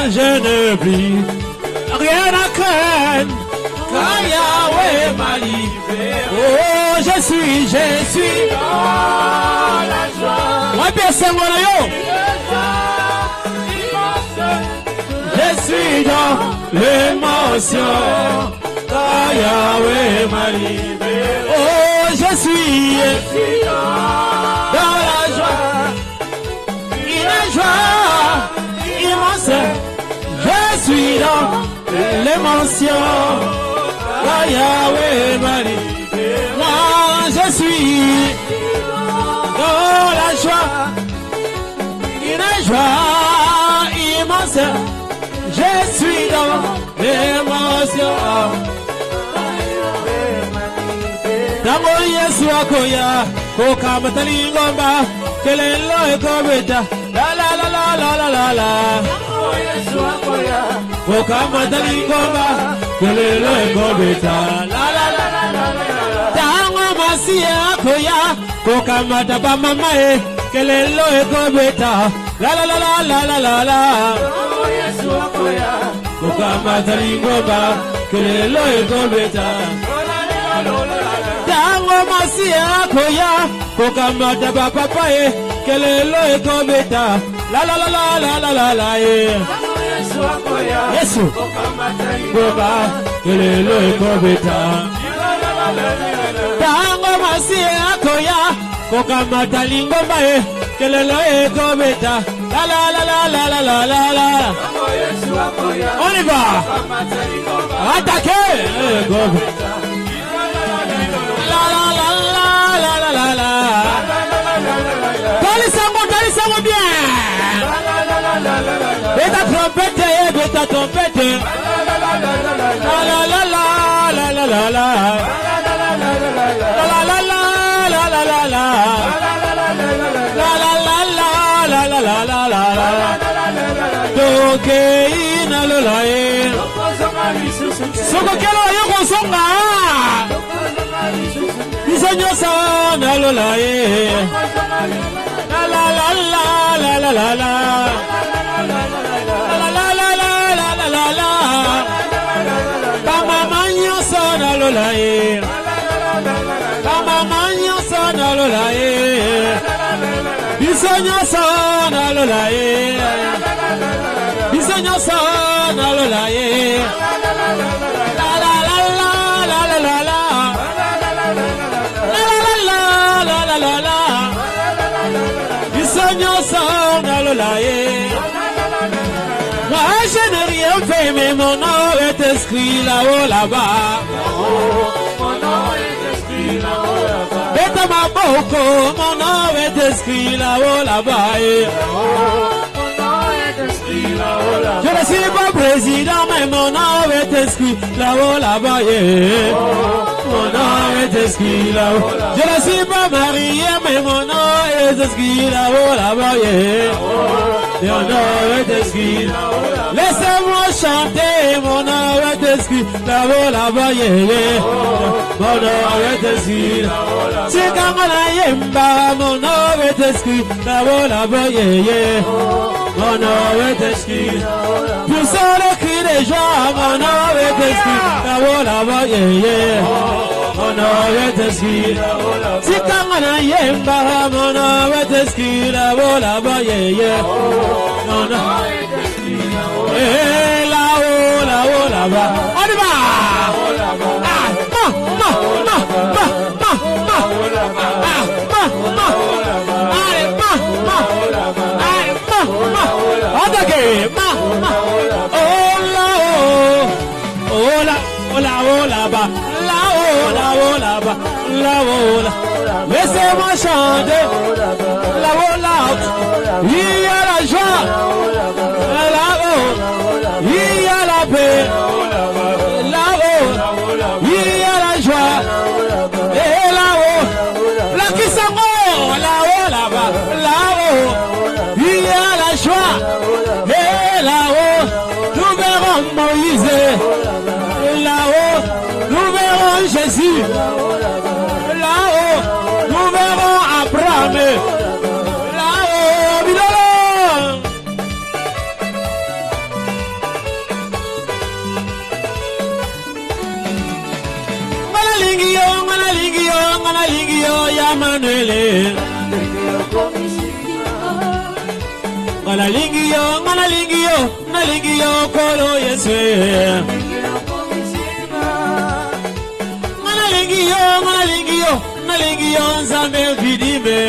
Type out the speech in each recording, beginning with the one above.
je ne prie rien à craindre, car Yahweh m'a libéré. Oh, je suis dans la joie. Ouais, personne n'a yo. Je suis dans l'émotion, car Yahweh m'a libéré. Oh, je suis dans la joie, une joie immense. Je suis dans l'émotion, car Yahweh m'a libéré. Moi, je suis dans la joie, une joie immense. Je suis dans l'émotion. Tango Yesu akoya, koka matali ngomba, kelelo ekobeta, la la la la la la la la. Tango Yesu akoya, koka matali ngomba, kelelo ekobeta, la la la la la la. Tango masi akoya, koka mataba mamae, kelelo ekobeta, la la la la la la la la. Tango Yesu akoya, koka matali ngomba, kelelo ekobeta. Tango masi akoya, koka mataba papae, kelelo ekobeta, la la la la la la la la. Tango Yesu akoya, Yesu koka matali ngomba, kelelo ekobeta. Tango masi akoya, koka matali ngomba kelelo ekobeta, la la la la la la la la la. Tango Yesu akoya, on y va. Attaquez. Ekobeta. La la la la la la la. Talisango bien. Beta trompette, beta trompette. La la la la la la la la. La la la la la la la. La la la la la la la la la. Toke ina lolae. Soko kelo yoko songa. Bisonyo sana lolae. La la la la la la la la. La la la la la la la la. Bama manyo sana lolae. Bama manyo sana lolae. Bisonyo sana lolae. Bisonyo sana lolae. La la la la la la la la. La la la la la la la. Bisonyo sana lolae. Moi je n'ai rien fait mais mon nom est inscrit là-haut là-bas. Mon nom est inscrit là-haut là-bas. Beta maboko, mon nom est inscrit là-haut là-bas. Je ne suis pas président, mais mon nom est inscrit là-haut là-bas. Mon nom est inscrit là-haut. Je ne suis pas marié, mais mon nom est inscrit là-haut là-bas. Mon nom est inscrit là-haut. Laissez-moi chanter, mon nom est inscrit là-haut là-bas. Mon nom est inscrit là-haut. C'est quand on a yemba, mon nom est inscrit là-haut là-bas. Mon nom est inscrit. Pour ça le cri des gens, mon nom est inscrit là-haut là-bas. Mon nom est inscrit. Si quand on a yemba, mon nom est inscrit là-haut là-bas. Mon nom est inscrit là-haut là-haut là-bas. On y va. Laissez-moi chanter là-haut là-haut. Il y a la joie là-haut. Il y a la paix là-haut. Il y a la joie et là-haut. La qui s'en va là-haut là-bas. Là-haut. Il y a la joie et là-haut. Nous verrons Moïse. Là-haut. Nous verrons Jésus. Là-haut. Nous verrons Abraham. Là-haut. Bilolo. Emmanuel. Ngalalingi yo kolo Yesu. Ngalalingi yo nzambe vidime.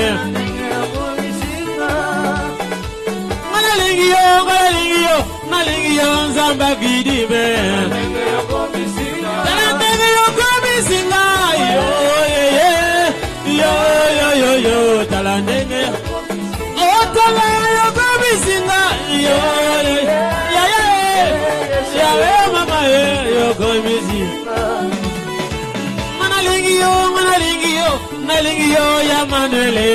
Ngalalingi yo nzambe vidime. Talandenge yo komisinga yo talandenge. Otala yo komisinga yo mama yo komisinga. Nalingi yo ya Manuele.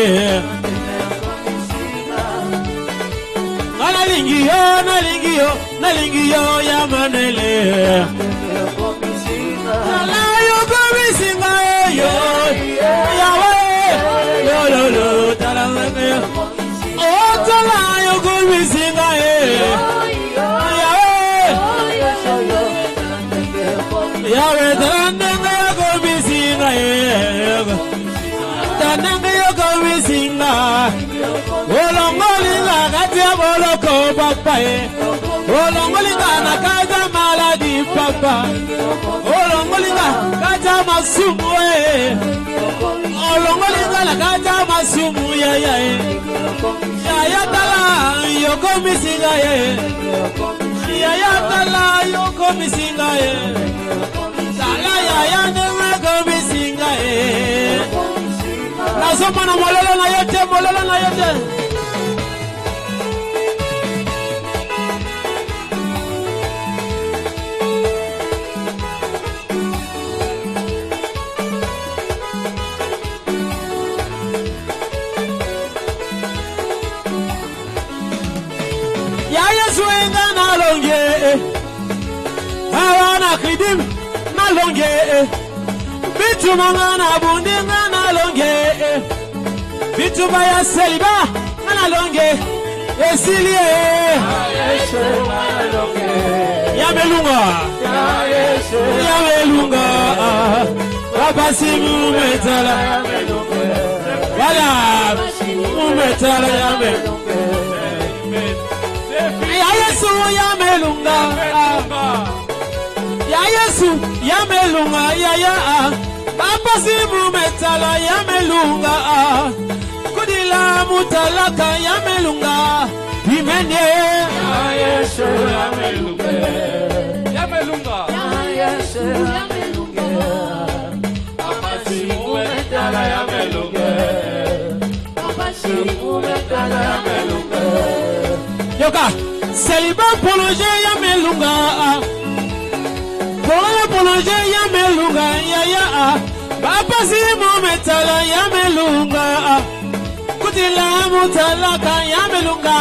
Nalingi yo ya Manuele. Tala yo komisinga yo yo talandenge. Otala yo komisinga Yahweh talandenge yo komisinga talandenge yo komisinga. Olongolinga katia boloko papa Olongolinga nakaja maladi papa Olongolinga kaja masumu Olongolinga nakaja masumu ya tala yo komisinga ya tala yo komisinga tala ya neme komisinga Nasoma na mololo na yote Ya Yesu enga na longe Hawana kidim na longe Bitu manga na bundi na longe Bitu baya seliba na longe Esilie Yamelunga Papa simu metala Wala Umetala yamelunga Ya Yesu yamelunga Ya Yesu yamelunga ya Papa simu metala yamelunga Kudila mutalaka yamelunga Imenye Ya Yesu yamelunga Ya Yesu yamelunga Papa simu metala yamelunga Papa simu metala yamelunga Yoka Seliba prolongé yamelunga Prolongé yamelunga ya Papa simu metala yamelunga Kutila mutalaka yamelunga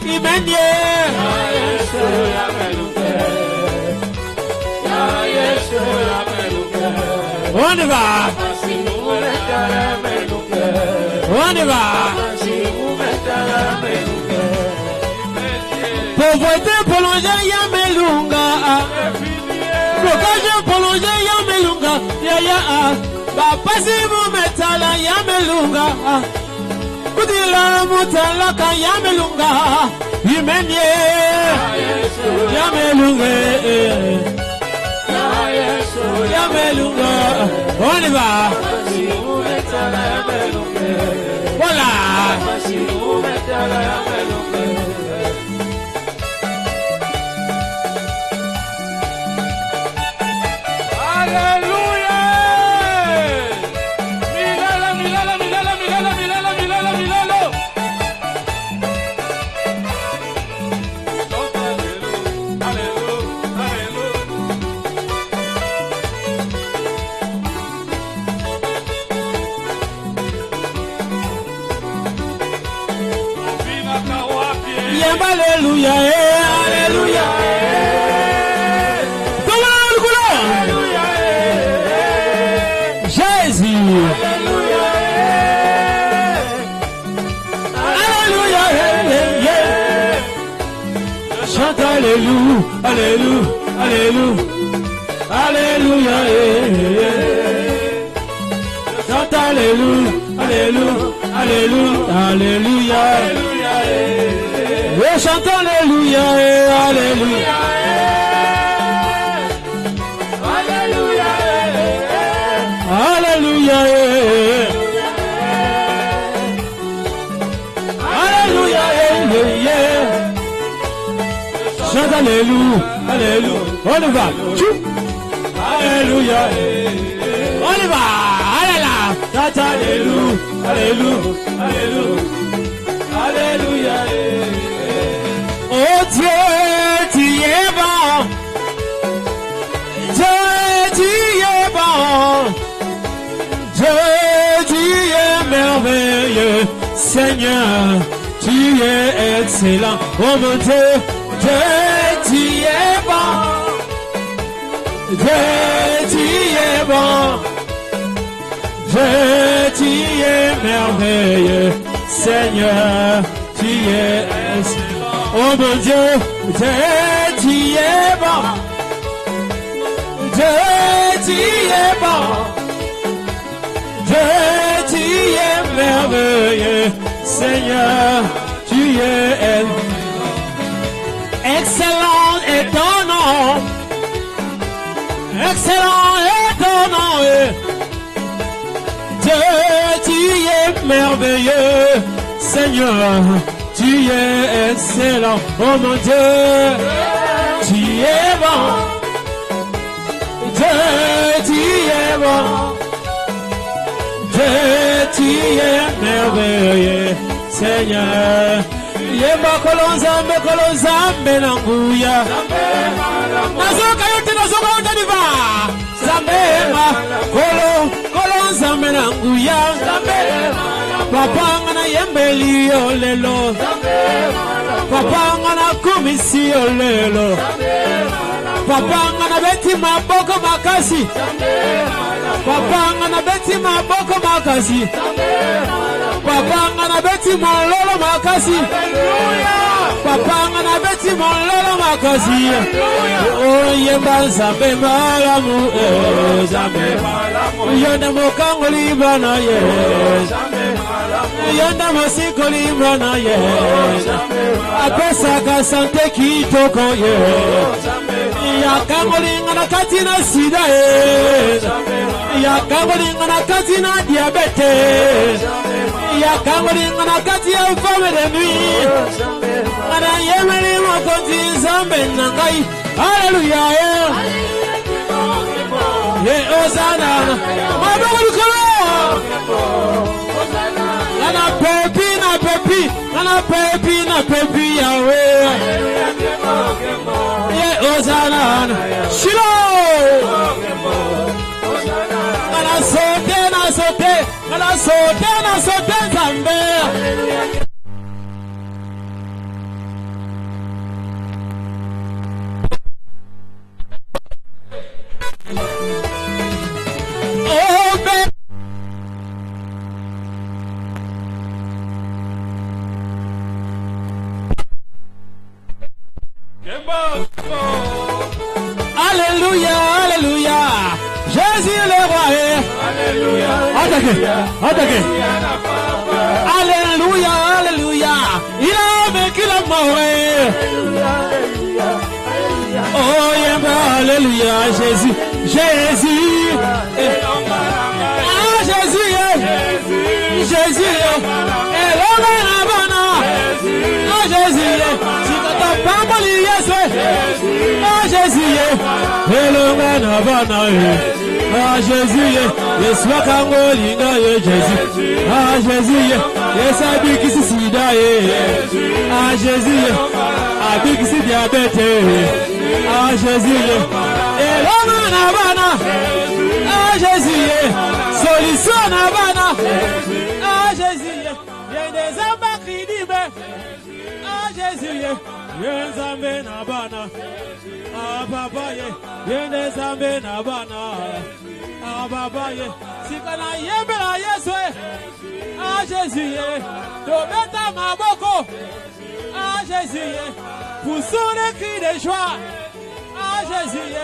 Imenye Ya Yesu yamelunga Ya Yesu yamelunga Waniba Papa simu metala yamelunga Waniba Papa simu metala yamelunga Pauvreté prolongée yamelunga Blocage prolongé yamelunga ya Papa simu metala yamelunga Kudila mutalaka yamelunga Imenye yamelunga yamelunga Oniba Voilà Alléluia, alléluia. Alléluia, Jésus. Alléluia, alléluia. Chante alléluia, alléluia, alléluia, alléluia. Chante alléluia, Alléluia, Alléluia, et chantons Alléluia, Alléluia, Alléluia, Alléluia, Alléluia, chante Alléluia, Alléluia, on y va, Alléluia, on y va, chante Alléluia, Alléluia, Alléluia, Alléluia. Oh Dieu, tu es bon. Dieu, tu es bon. Dieu, tu es merveilleux. Seigneur, tu es excellent. Oh mon Dieu, Dieu, tu es bon. Dieu, tu es bon. Dieu, tu es merveilleux. Seigneur, tu es excellent. Oh mon Dieu, Dieu, tu es bon. Dieu, tu es bon. Dieu, tu es merveilleux. Seigneur, tu es excellent est ton nom. Excellent est ton nom. Dieu, tu es merveilleux. Seigneur, tu es excellent. Oh mon Dieu, tu es bon. Dieu, tu es bon. Dieu, tu es merveilleux. Seigneur, yemba kolonzambe nanguya. Nazoka yote diva. Zambema kolonzambe nanguya. Papa ngana yembeli olelo. Papa ngana kumisi olelo. Papa ngana beti maboko makasi. Papa ngana beti maboko makasi. Papa ngana beti mololo makasi. Papa ngana beti mololo makasi. Oh yemba zambe malamu zambe malamu. Yonda mokango libana ye. Yonda masiko libana ye. Apesa ka sante kitoko ye. Yakamulinga na katina sida yakamulinga na katina diabetes yakamulinga na katina femme de nuit ana yemeli mokonzi zambe nangai haleluya ye ozana maboko dukolo ana pepi yawe ye ozana shilo ana sote zambe. Alléluia, Alléluia, Jésus le roi est. Alléluia, attaquez. Alléluia, Alléluia, il a vaincu la mort. Oh, Alléluia, Jésus. Ah, Jésus, Jésus, et l'homme est ah, Jésus, si tu n'as pas moli, yes, ah, Jésus, et l'homme est ah, Jésus, yes, wakangolinga, Jésus, ah, Jésus, yes, abikisi sida, ah, Jésus, abikisi diabète, ah, Jésus, et l'homme est ah, Jésus, solution nabana, ah, Jésus, il y a des âmes qui disent, ah, Jésus, Yenzambe nabana, ah, papa, Yenzambe nabana, ah, papa, Sikana yembela Yeswe, ah, Jésus, Tobeta maboko, ah, Jésus, poussons les cris de joie, ah, Jésus,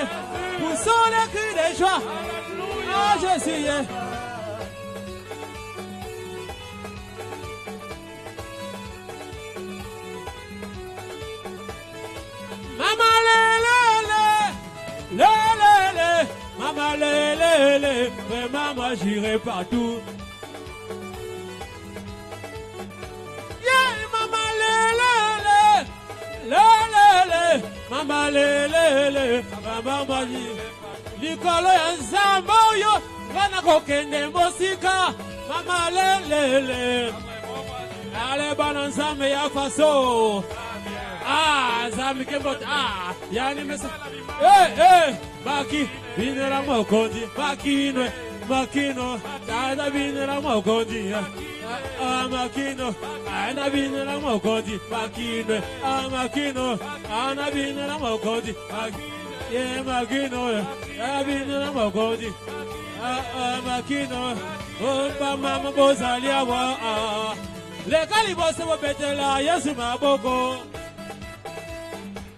poussons les cris de joie, ah, Jésus, moi j'irai partout. Yeah, maman, le, maman, le, maman, moi j'irai partout. Nicolo Yanzambo yo, wana kokende mosika, maman, le. Allez, bon ensemble, ya faso. Ah, Zami Kembot, ah, yani mesa. Baki, binera mokondi, makino, tada binera mokondi, makino, ana binera mokondi, makino, ana binera mokondi, makino, ana binera mokondi, makino, opa mama bozalia wa, le kalibose wo betela Yesu maboko.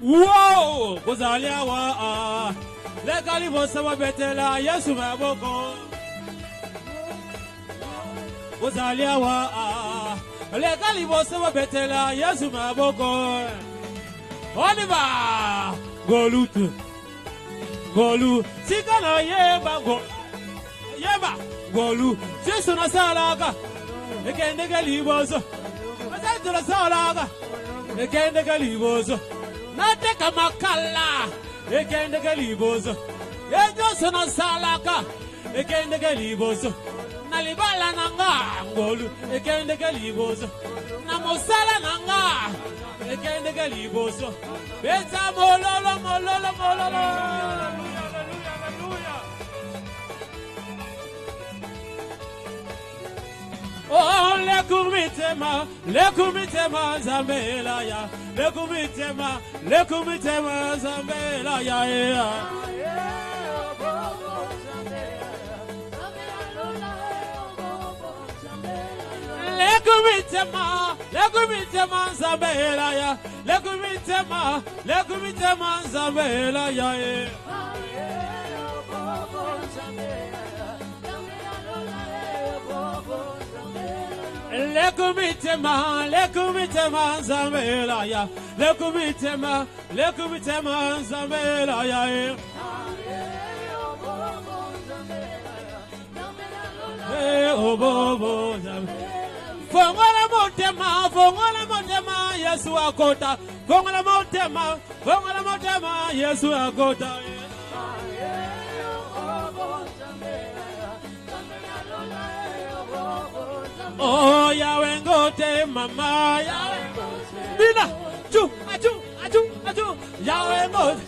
Wow, bozalia wa, le kalibose wo betela Yesu maboko. Bozalia wa, le kalibose wo betela Yesu maboko. On y va, Golu, sikana yeba Golu, Jesu na salaka. Ekende kalibozo, asajula salaga. Ekende kalibozo, nateka makala. Ekende kalibozo, ejoso na salaka. Ekende kalibozo, nalibala nanga ngolu. Ekende kalibozo, namosala nanga. Ekende kalibozo, beza mololo. Oh, le kumitema zambela ya, le kumitema zambela ya. Le kumitema zambela ya, le kumitema zambela ya. Le kumitema zambela ya, le kumitema zambela ya. Obobo fongola motema Yesu akota. Fongola motema Yesu akota. Oh, Yahweh ngote mama, Yahweh Bina, aju, Yahweh ngote.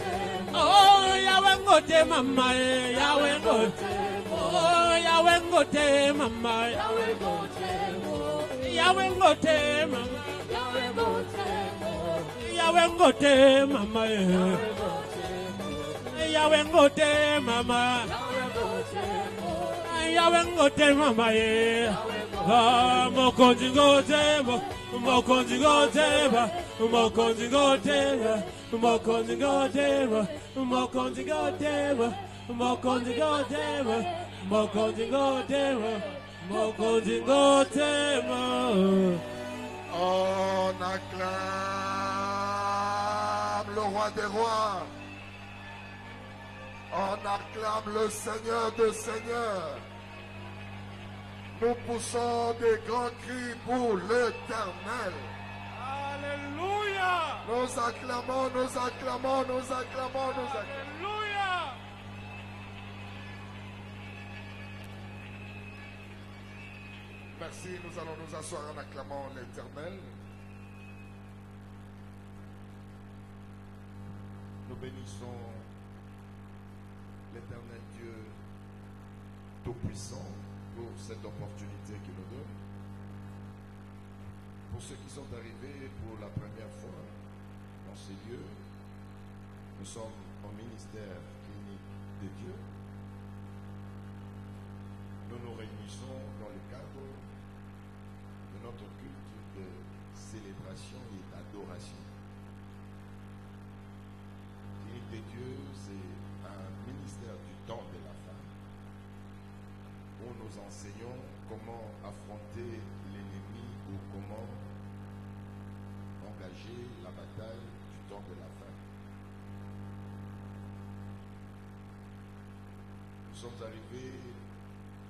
Oh, Yahweh ngote mama, Yahweh ngote. Oh, Yahweh ngote mama, Yahweh ngote mama, Yahweh ngote mama, Yahweh ngote mama, Yahweh ngote mama, mokonzi ngoteba, mokonzi ngoteba, mokonzi ngoteba, mokonzi ngoteba, mokonzi ngoteba, mokonzi ngoteba, mokonzi ngoteba, mokonzi ngoteba. On acclame le roi des rois. On acclame le Seigneur des seigneurs. Nous poussons des grands cris pour l'Éternel. Alléluia. Nous acclamons. Alléluia. Merci, nous allons nous asseoir en acclamant l'Éternel. Nous bénissons l'Éternel Dieu Tout-Puissant pour cette opportunité qu'il nous donne. Pour ceux qui sont arrivés pour la première fois dans ces lieux, nous sommes au ministère clinique de Dieu. Nous nous réunissons dans le cadre de notre culte de célébration et d'adoration. Clinique de Dieu, c'est un ministère du temps de la femme où nous enseignons comment affronter l'ennemi ou comment engager la bataille du temps de la femme. Nous sommes arrivés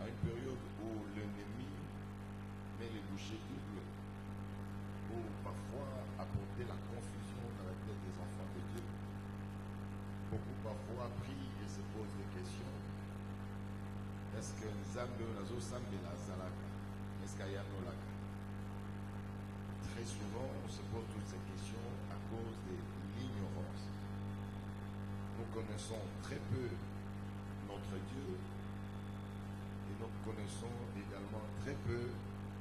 à une période où l'ennemi met les bouchées doubles pour parfois apporter la confusion dans la tête des enfants de Dieu. Beaucoup parfois prient et se posent des questions. Est-ce que Nzambe nazo sambe la zalaka? Est-ce qu'il y a nolaka? Très souvent, on se pose toutes ces questions à cause de l'ignorance. Nous connaissons très peu notre Dieu et nous connaissons également très peu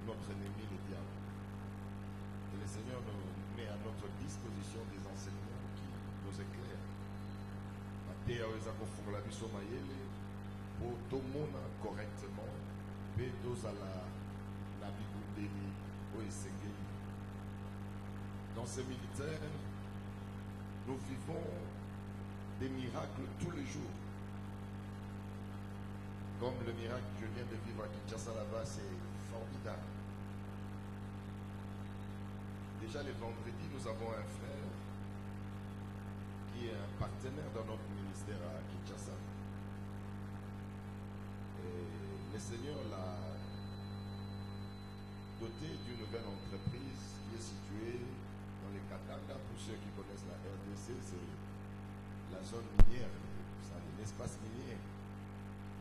notre ennemi, le diable. Et le Seigneur nous met à notre disposition des enseignements qui nous éclairent. Pour tout le monde correctement, et tous à la Bible dans ces militaires, nous vivons des miracles tous les jours. Comme le miracle que je viens de vivre à Kinshasa là-bas, c'est formidable. Déjà les vendredis, nous avons un frère qui est un partenaire dans notre ministère à Kinshasa. Et le Seigneur l'a doté d'une nouvelle entreprise qui est située dans les Katanga. Pour ceux qui connaissent la RDC, c'est la zone minière, l'espace minier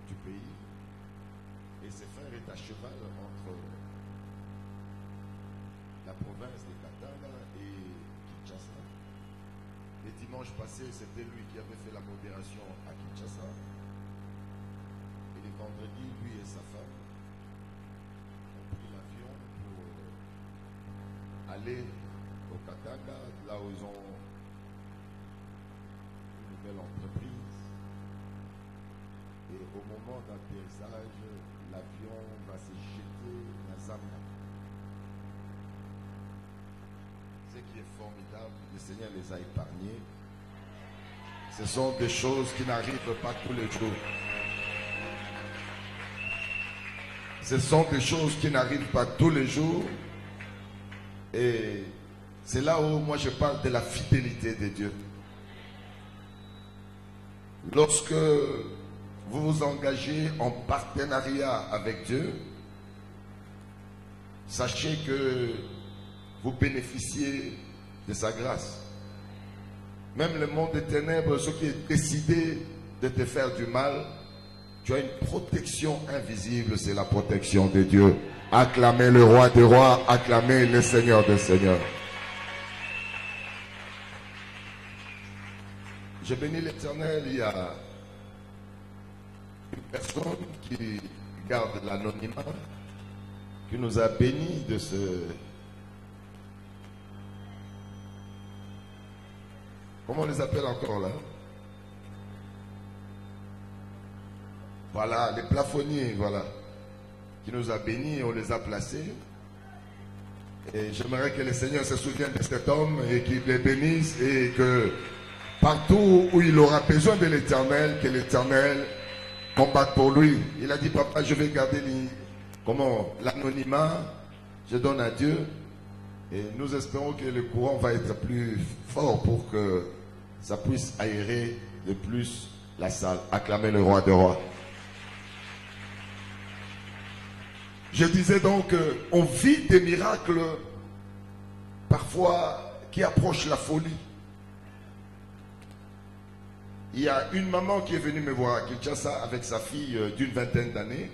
du pays. Et ce frère est à cheval entre la province de Katanga et Kinshasa. Les dimanches passés, c'était lui qui avait fait la modération à Kinshasa. Et les vendredis, lui et sa femme ont pris l'avion pour aller au Katanga, là où ils ont une nouvelle entreprise. Et au moment d'atterrissage, l'avion va se jeter dans Zambia. Ce qui est formidable, le Seigneur les a épargnés. Ce sont des choses qui n'arrivent pas tous les jours. Ce sont des choses qui n'arrivent pas tous les jours. Et c'est là où moi je parle de la fidélité de Dieu. Lorsque vous vous engagez en partenariat avec Dieu, sachez que vous bénéficiez de sa grâce. Même le monde des ténèbres, ce qui est décidé de te faire du mal, tu as une protection invisible, c'est la protection de Dieu. Acclamez le roi des rois, acclamez le Seigneur des seigneurs. J'ai béni l'Éternel, il y a une personne qui garde l'anonymat, qui nous a bénis de ce... Comment on les appelle encore là? Voilà, les plafonniers, voilà. Qui nous a bénis et on les a placés. Et j'aimerais que le Seigneur se souvienne de cet homme et qu'il les bénisse et que partout où il aura besoin de l'Éternel, que l'Éternel combatte pour lui. Il a dit, papa, je vais garder l'anonymat, je donne à Dieu. Et nous espérons que le courant va être plus fort pour que ça puisse aérer de plus la salle. Acclamez le roi des rois. Je disais donc, on vit des miracles parfois qui approchent la folie. Il y a une maman qui est venue me voir à Kinshasa avec sa fille d'une vingtaine d'années.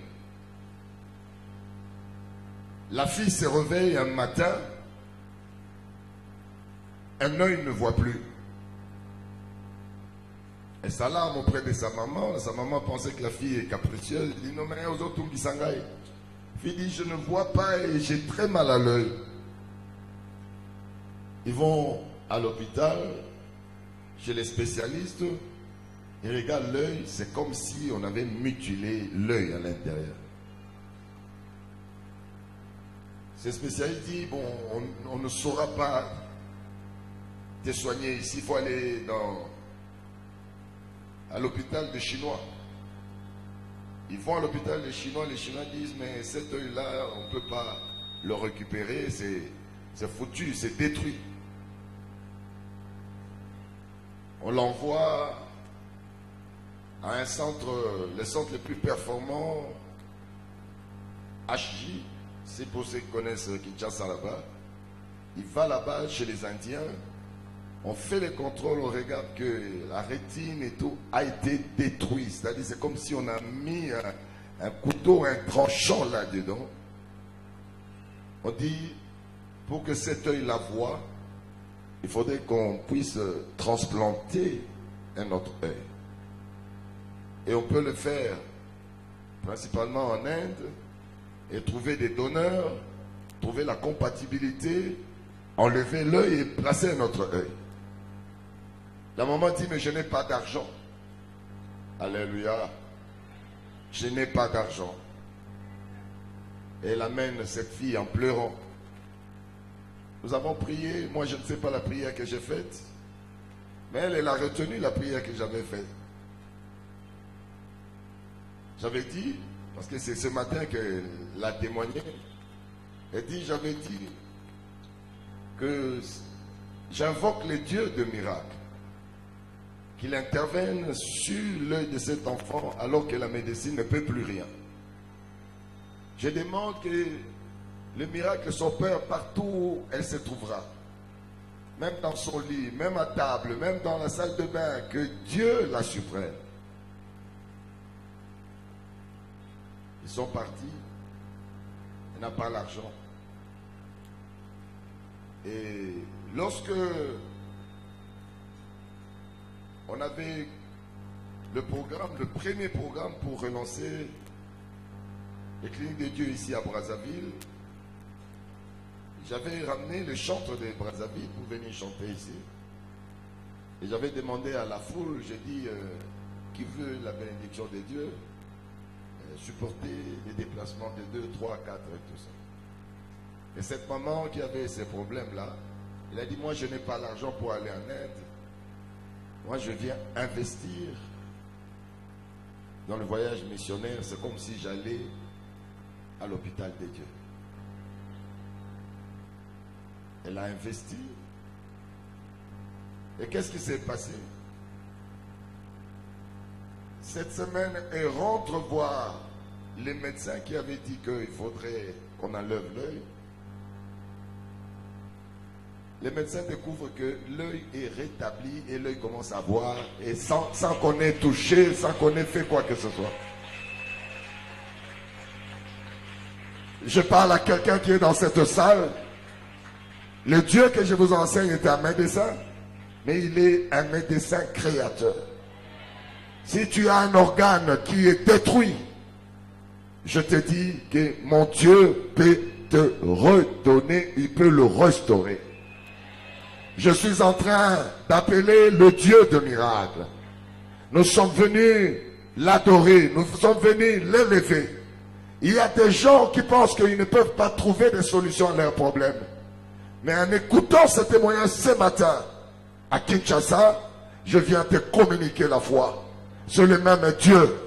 La fille se réveille un matin, un œil ne voit plus. Elle s'alarme auprès de sa maman pensait que la fille est capricieuse. Elle dit non mais aux autres qui s'engaillent. La fille dit je ne vois pas et j'ai très mal à l'œil. Ils vont à l'hôpital, chez les spécialistes, ils regardent l'œil, c'est comme si on avait mutilé l'œil à l'intérieur. Ces spécialistes disent, bon, on ne saura pas te soigner ici, il faut aller à l'hôpital des Chinois. Ils vont à l'hôpital des Chinois, les Chinois disent, mais cet œil-là, on ne peut pas le récupérer, c'est foutu, c'est détruit. On l'envoie à un centre, le centre le plus performant HJ, c'est pour ceux qui connaissent Kinshasa là-bas. Il va là-bas chez les Indiens. On fait les contrôles, on regarde que la rétine et tout a été détruit. C'est-à-dire c'est comme si on a mis un couteau, un tranchant là-dedans. On dit, pour que cet œil la voie, il faudrait qu'on puisse transplanter un autre œil. Et on peut le faire principalement en Inde et trouver des donneurs, trouver la compatibilité, enlever l'œil et placer un autre œil. La maman dit, mais je n'ai pas d'argent. Alléluia. Je n'ai pas d'argent. Et elle amène cette fille en pleurant. Nous avons prié. Moi, je ne sais pas la prière que j'ai faite. Mais elle a retenu la prière que j'avais faite. J'avais dit, parce que c'est ce matin qu'elle a témoigné. Elle dit, j'avais dit que j'invoque les dieux de miracles, qu'il intervienne sur l'œil de cet enfant alors que la médecine ne peut plus rien. Je demande que le miracle s'opère partout où elle se trouvera. Même dans son lit, même à table, même dans la salle de bain, que Dieu la supprime. Ils sont partis. Elle n'a pas l'argent. Et lorsque on avait le programme, le premier programme pour relancer les cliniques de Dieu ici à Brazzaville, j'avais ramené les chantres de Brazzaville pour venir chanter ici. Et j'avais demandé à la foule, j'ai dit, qui veut la bénédiction de Dieu, supporter les déplacements de 2, 3, 4 et tout ça. Et cette maman qui avait ces problèmes-là, elle a dit, moi je n'ai pas l'argent pour aller en Inde. Moi je viens investir dans le voyage missionnaire. C'est comme si j'allais à l'hôpital de Dieu. Elle a investi. Et qu'est-ce qui s'est passé? Cette semaine, elle rentre voir les médecins qui avaient dit qu'il faudrait qu'on enlève l'œil. Les médecins découvrent que l'œil est rétabli et l'œil commence à voir et sans qu'on ait touché, sans qu'on ait fait quoi que ce soit. Je parle à quelqu'un qui est dans cette salle. Le Dieu que je vous enseigne est un médecin, mais il est un médecin créateur. Si tu as un organe qui est détruit, je te dis que mon Dieu peut te redonner, il peut le restaurer. Je suis en train d'appeler le Dieu de miracles. Nous sommes venus l'adorer, nous sommes venus l'élever. Il y a des gens qui pensent qu'ils ne peuvent pas trouver de solution à leurs problèmes. Mais en écoutant ce témoignage ce matin, à Kinshasa, je viens te communiquer la foi. C'est le même Dieu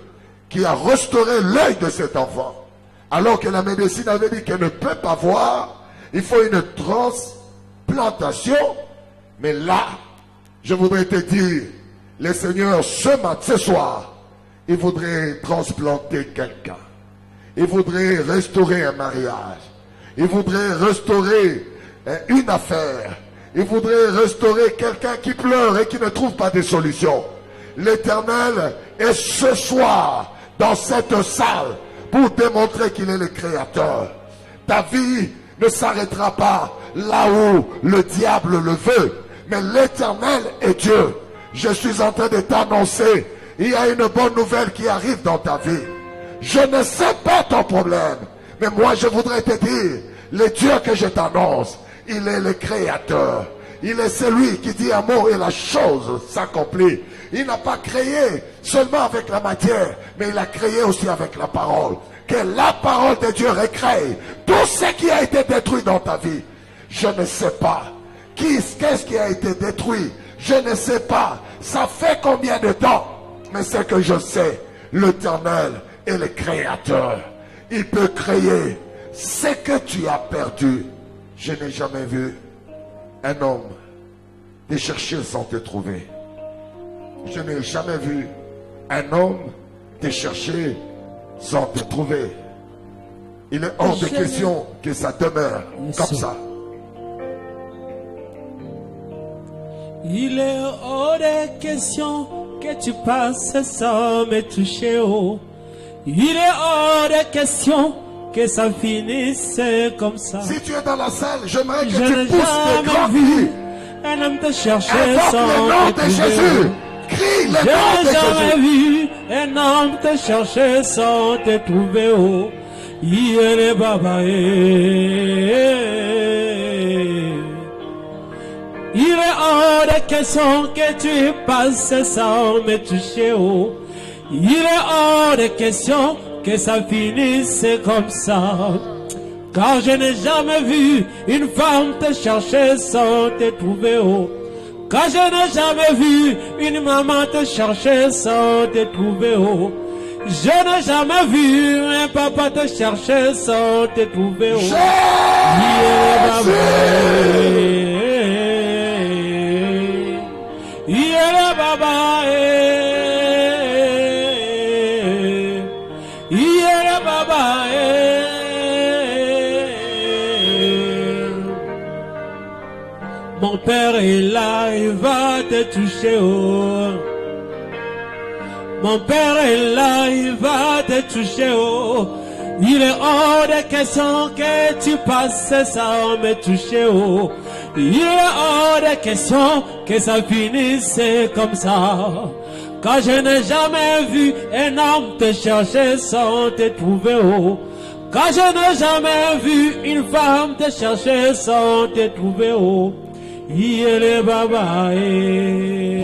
qui a restauré l'œil de cet enfant. Alors que la médecine avait dit qu'elle ne peut pas voir, il faut une transplantation. Mais là, je voudrais te dire, le Seigneur, ce soir, il voudrait transplanter quelqu'un. Il voudrait restaurer un mariage. Il voudrait restaurer une affaire. Il voudrait restaurer quelqu'un qui pleure et qui ne trouve pas de solution. L'Éternel est ce soir dans cette salle pour démontrer qu'il est le Créateur. Ta vie ne s'arrêtera pas là où le diable le veut. Mais l'Éternel est Dieu. Je suis en train de t'annoncer, il y a une bonne nouvelle qui arrive dans ta vie. Je ne sais pas ton problème, mais moi je voudrais te dire, le Dieu que je t'annonce, il est le Créateur. Il est celui qui dit un mot et la chose s'accomplit. Il n'a pas créé seulement avec la matière, mais il a créé aussi avec la parole. Que la parole de Dieu recrée tout ce qui a été détruit dans ta vie. Je ne sais pas. Qu'est-ce qui a été détruit? Je ne sais pas. Ça fait combien de temps? Mais ce que je sais, l'Éternel est le Créateur. Il peut créer ce que tu as perdu. Je n'ai jamais vu un homme te chercher sans te trouver. Je n'ai jamais vu un homme te chercher sans te trouver. Il est hors de question que ça demeure comme ça. Il est hors de question que tu passes sans me toucher. Oh. Il est hors de question que ça finisse comme ça. Si tu es dans la salle, j'aimerais que Je tu n'ai pousses des grands jamais vu cris. un homme te chercher Invoque sans le nom te de Jésus. trouver. Crie le Je nom de n'ai jamais Jésus. vu un homme te chercher sans te trouver. Oh. Yere baba Il est hors de question que tu passes sans me toucher. Oh. Il est hors de question que ça finisse comme ça. Car je n'ai jamais vu une femme te chercher sans te trouver. Oh. Car je n'ai jamais vu une maman te chercher sans te trouver. Oh. Je n'ai jamais vu un papa te chercher sans te trouver. Oh. Yere baba Yere baba Mon père est là, il va te toucher. Oh. Mon père est là, il va te toucher. Oh. Il est hors de question que tu passes sans me toucher. Oh. Il est hors de question que ça finisse comme ça. Car je n'ai jamais vu un homme te chercher sans te trouver. Oh. Car je n'ai jamais vu une femme te chercher sans te trouver. Oh. Il est baba.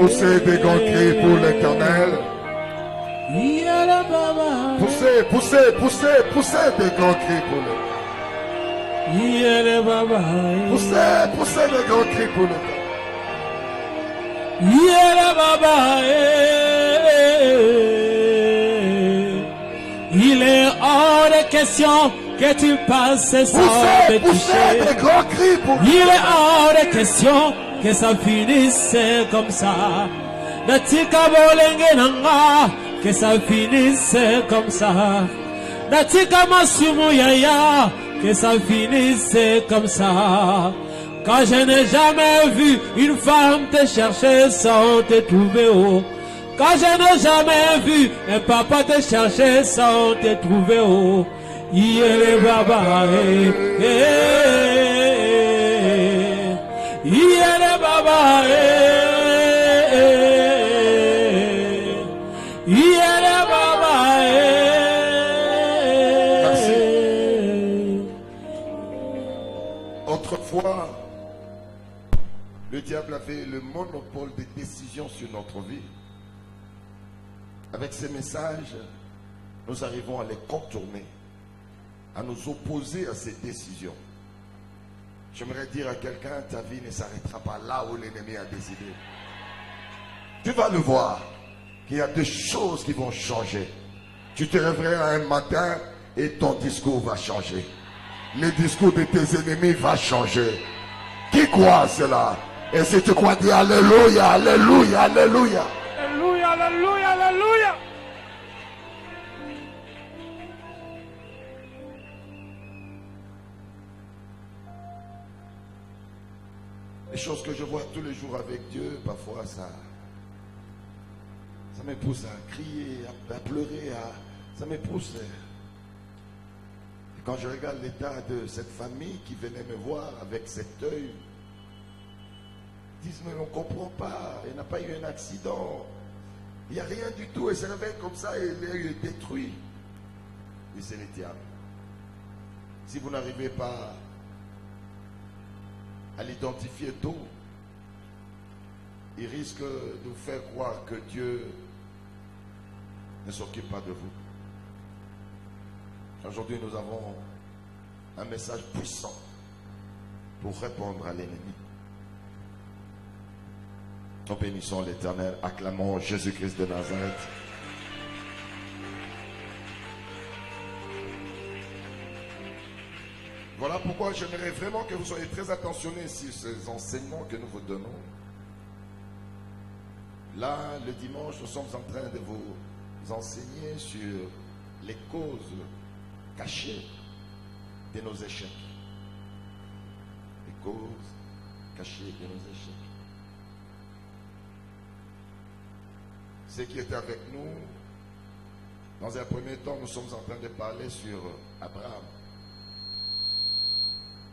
Poussez des grands cris pour l'Éternel. Il est baba. Poussez, poussez, poussez, poussez des grands cris pour l'Éternel. Yere baba Poussez, poussez des grands cris pour l'Éternel. Yere baba Il est hors de question que tu passes sans me Poussez, poussez toucher. des grands cris pour Il est hors de question que ça finisse comme ça. Natika bolenge nanga que ça finisse comme ça. Natika masumu yaya que ça finisse comme ça. Quand je n'ai jamais vu une femme te chercher sans te trouver. Oh. Quand je n'ai jamais vu un papa te chercher sans te trouver. Oh. Yere baba Yere baba Yere baba Merci. Autrefois, le diable avait le monopole des décisions sur notre vie. Avec ces messages, nous arrivons à les contourner, à nous opposer à ces décisions. J'aimerais dire à quelqu'un, ta vie ne s'arrêtera pas là où l'ennemi a décidé. Tu vas le voir, qu'il y a des choses qui vont changer. Tu te réveilleras un matin et ton discours va changer. Le discours de tes ennemis va changer. Qui croit à cela? Et si tu crois, dis Alléluia, Alléluia, Alléluia. Alléluia, Alléluia, Alléluia. Les choses que je vois tous les jours avec Dieu, parfois ça me pousse à crier, à pleurer, ça me pousse. Et quand je regarde l'état de cette famille qui venait me voir avec cet œil, ils disent mais on ne comprend pas, il n'a pas eu un accident, il n'y a rien du tout, et se réveille comme ça et l'œil est détruit. Et c'est le diable. Si vous n'arrivez pas à l'identifier tôt, il risque de vous faire croire que Dieu ne s'occupe pas de vous. Aujourd'hui, nous avons un message puissant pour répondre à l'ennemi. Nous bénissons l'Éternel, acclamons Jésus-Christ de Nazareth. Voilà pourquoi j'aimerais vraiment que vous soyez très attentionnés sur ces enseignements que nous vous donnons. Là, le dimanche, nous sommes en train de vous enseigner sur les causes cachées de nos échecs. Les causes cachées de nos échecs. Ce qui est avec nous, dans un premier temps, nous sommes en train de parler sur Abraham.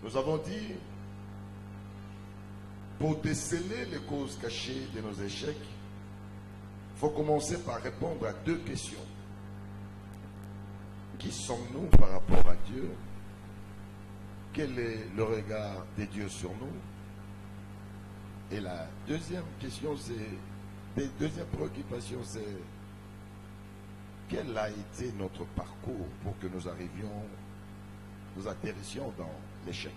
Nous avons dit, pour déceler les causes cachées de nos échecs, il faut commencer par répondre à deux questions. Qui sommes-nous par rapport à Dieu? Quel est le regard de Dieu sur nous? Et la deuxième question, deuxième préoccupation, c'est quel a été notre parcours pour que nous atterrissions dans l'échec?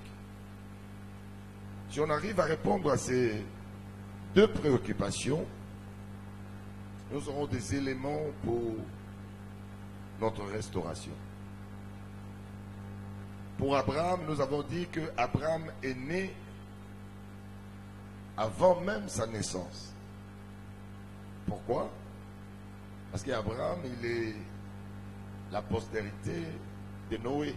Si on arrive à répondre à ces deux préoccupations, nous aurons des éléments pour notre restauration. Pour Abraham, nous avons dit que Abraham est né avant même sa naissance. Pourquoi? Parce qu'Abraham, il est la postérité de Noé.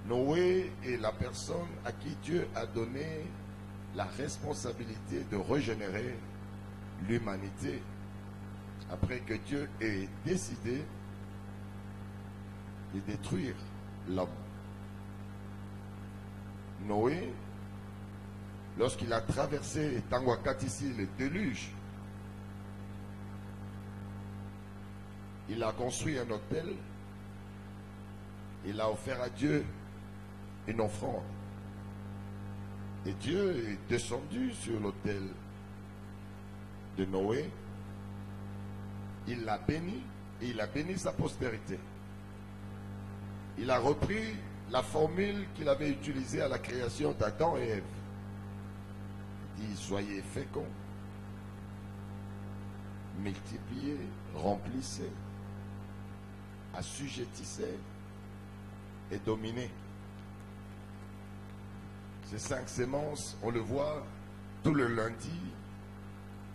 Noé est la personne à qui Dieu a donné la responsabilité de régénérer l'humanité après que Dieu ait décidé de détruire l'homme. Noé, lorsqu'il a traversé Tanguakatisi, le déluge, il a construit un autel, il a offert à Dieu une offrande. Et Dieu est descendu sur l'autel de Noé, il l'a béni et il a béni sa postérité. Il a repris la formule qu'il avait utilisée à la création d'Adam et Ève. Il dit, soyez féconds, multipliez, remplissez, assujettissez et dominez. Ces 5 sémences, on le voit tout le lundi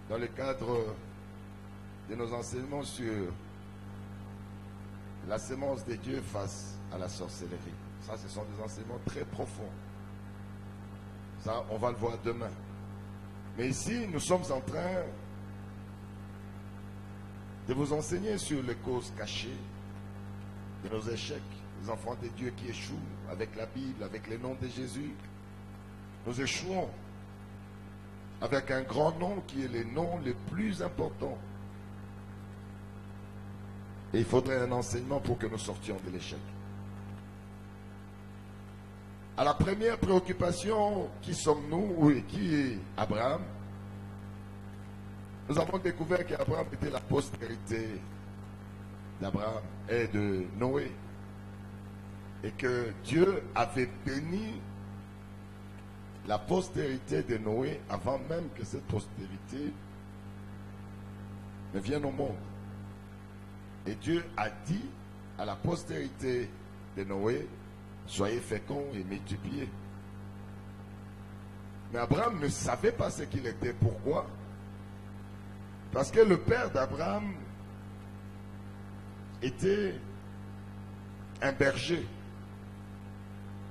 dans le cadre de nos enseignements sur la sémence de Dieu face à la sorcellerie. Ça, ce sont des enseignements très profonds. Ça, on va le voir demain. Mais ici, nous sommes en train de vous enseigner sur les causes cachées de nos échecs. Les enfants de Dieu qui échouent avec la Bible, avec le nom de Jésus. Nous échouons avec un grand nom qui est le nom le plus important. Et il faudrait un enseignement pour que nous sortions de l'échec. À la première préoccupation, qui sommes-nous? Oui, qui est Abraham? Nous avons découvert qu'Abraham était la postérité d'Abraham et de Noé. Et que Dieu avait béni la postérité de Noé avant même que cette postérité ne vienne au monde. Et Dieu a dit à la postérité de Noé, soyez féconds et multipliez. Mais Abraham ne savait pas ce qu'il était. Pourquoi? Parce que le père d'Abraham était un berger.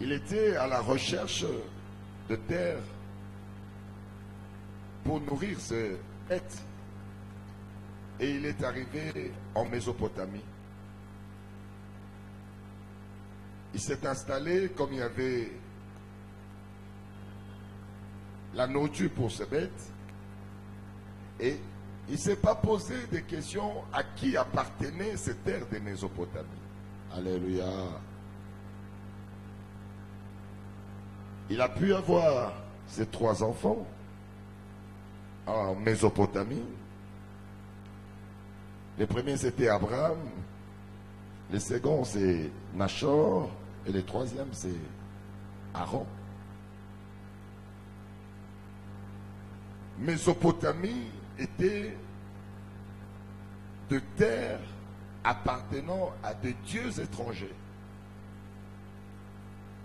Il était à la recherche de terre pour nourrir ses bêtes. Et il est arrivé en Mésopotamie. Il s'est installé comme il y avait la nourriture pour ses bêtes. Et il ne s'est pas posé de questions à qui appartenaient ces terres de Mésopotamie. Alléluia. Il a pu avoir ses 3 enfants en Mésopotamie. Le premier c'était Abraham, le second c'est Nachor et le troisième c'est Aaron. Mésopotamie était de terres appartenant à des dieux étrangers.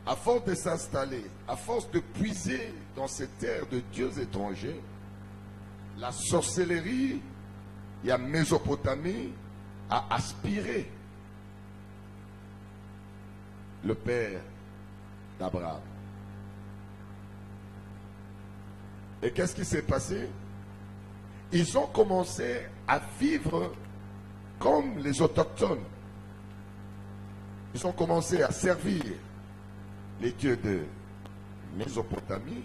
À force de s'installer, à force de puiser dans ces terres de dieux étrangers, la sorcellerie, il y a Mésopotamie, a aspiré le père d'Abraham. Et qu'est-ce qui s'est passé? Ils ont commencé à vivre comme les autochtones. Ils ont commencé à servir les dieux de Mésopotamie,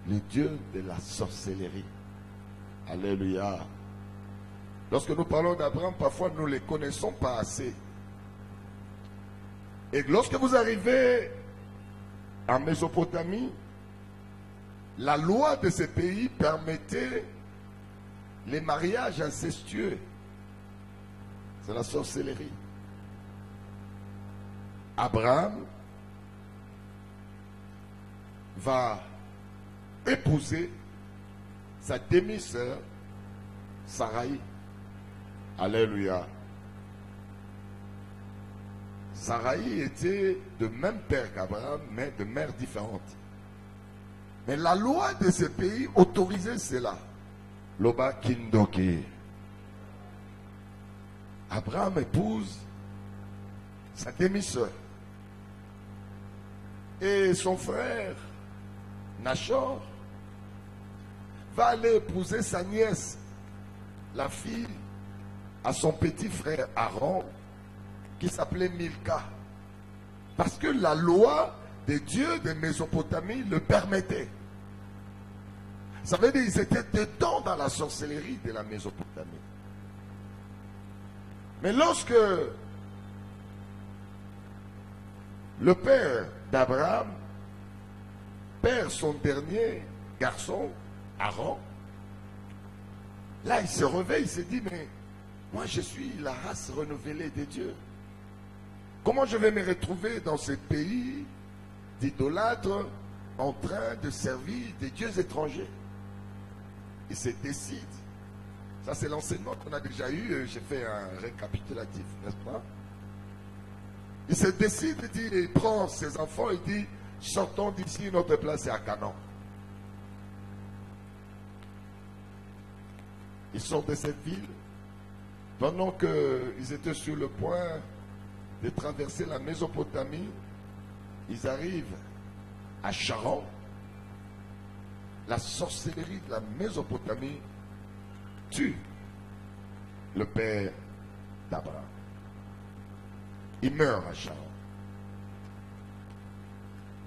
les dieux de la sorcellerie. Alléluia. Lorsque nous parlons d'Abraham, parfois nous ne les connaissons pas assez. Et lorsque vous arrivez en Mésopotamie, la loi de ces pays permettait les mariages incestueux. C'est la sorcellerie. Abraham va épouser sa demi-sœur Sarai. Alléluia. Sarai était de même père qu'Abraham, mais de mères différentes. Mais la loi de ces pays autorisait cela. Loba Kindoke. Abraham épouse sa demi-sœur. Et son frère, Nachor, va aller épouser sa nièce, la fille à son petit frère Aaron, qui s'appelait Milka. Parce que la loi des dieux de Mésopotamie le permettait. Ça veut dire qu'ils étaient dedans dans la sorcellerie de la Mésopotamie. Mais lorsque le père d'Abraham perd son dernier garçon, Aaron, là il se réveille, il se dit, mais moi je suis la race renouvelée des dieux. Comment je vais me retrouver dans ce pays d'idolâtres en train de servir des dieux étrangers? Il se décide. Ça c'est l'enseignement qu'on a déjà eu, j'ai fait un récapitulatif, n'est-ce pas? Il se décide, il prend ses enfants, il dit, sortons d'ici, notre place est à Canaan. Ils sortent de cette ville, pendant qu'ils étaient sur le point de traverser la Mésopotamie, ils arrivent à Charan. La sorcellerie de la Mésopotamie tue le père d'Abraham. Il meurt à Charan.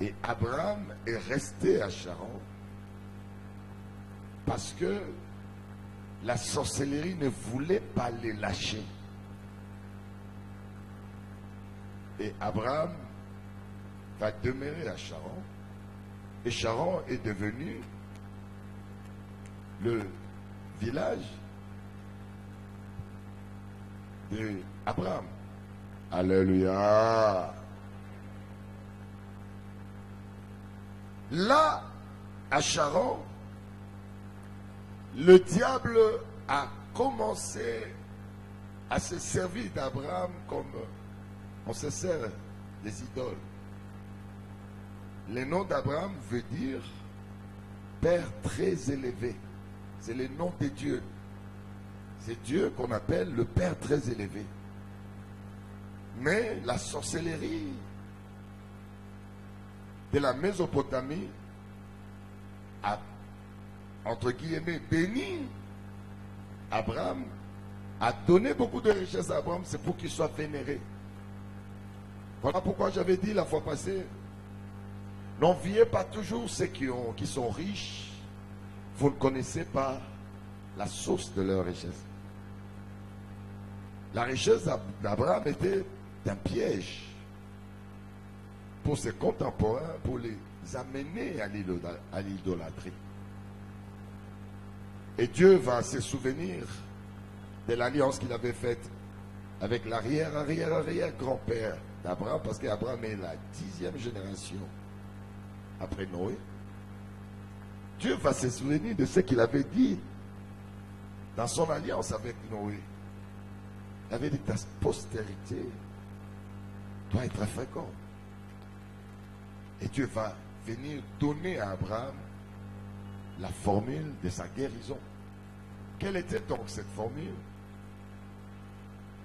Et Abraham est resté à Charan parce que la sorcellerie ne voulait pas les lâcher. Et Abraham va demeurer à Charan. Et Charan est devenu le village d'Abraham. Alléluia. Là, à Charan, le diable a commencé à se servir d'Abraham comme on se sert des idoles. Le nom d'Abraham veut dire Père très élevé. C'est le nom de Dieu. C'est Dieu qu'on appelle le Père très élevé. Mais la sorcellerie de la Mésopotamie a, entre guillemets, béni Abraham, a donné beaucoup de richesses à Abraham, c'est pour qu'il soit vénéré. Voilà pourquoi j'avais dit la fois passée, n'enviez pas toujours ceux qui sont riches. Vous ne connaissez pas la source de leur richesse. La richesse d'Abraham était un piège pour ses contemporains, pour les amener à l'idolâtrie. Et Dieu va se souvenir de l'alliance qu'il avait faite avec l'arrière-grand-père d'Abraham, parce qu'Abraham est la 10e génération après Noé. Dieu va se souvenir de ce qu'il avait dit dans son alliance avec Noé. Il avait dit, ta postérité doit être fréquente. Et Dieu va venir donner à Abraham la formule de sa guérison. Quelle était donc cette formule?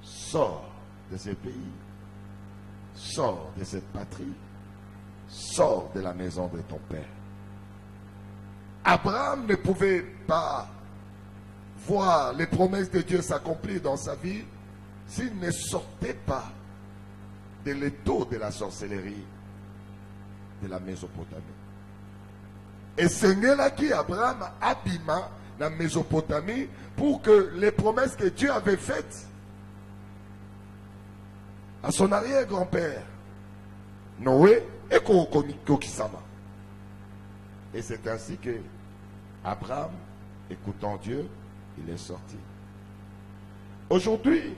Sors de ce pays. Sors de cette patrie. Sors de la maison de ton père. Abraham ne pouvait pas voir les promesses de Dieu s'accomplir dans sa vie s'il ne sortait pas de l'étau de la sorcellerie de la Mésopotamie. Et c'est là qui Abraham abîma la Mésopotamie pour que les promesses que Dieu avait faites à son arrière-grand-père Noé et Kokisama. Et c'est ainsi que Abraham, écoutant Dieu, il est sorti. Aujourd'hui,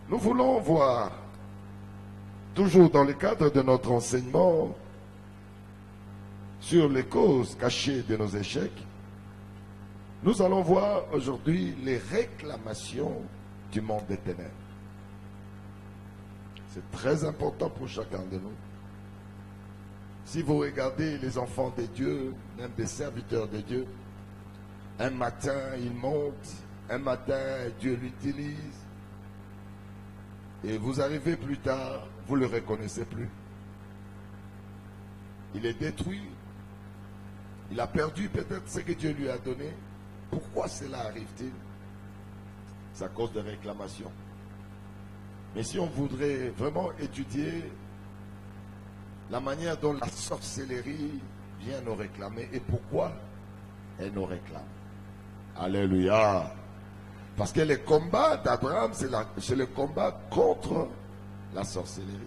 nous voulons voir, toujours dans le cadre de notre enseignement sur les causes cachées de nos échecs, nous allons voir aujourd'hui les réclamations du monde des ténèbres. C'est très important pour chacun de nous. Si vous regardez les enfants de Dieu, même des serviteurs de Dieu, un matin ils montent, un matin Dieu l'utilise, et vous arrivez plus tard, vous ne le reconnaissez plus. Il est détruit, il a perdu peut-être ce que Dieu lui a donné. Pourquoi cela arrive-t-il? C'est à cause de réclamations. Mais si on voudrait vraiment étudier la manière dont la sorcellerie vient nous réclamer et pourquoi elle nous réclame. Alléluia. Parce que le combat d'Abraham, c'est le combat contre la sorcellerie.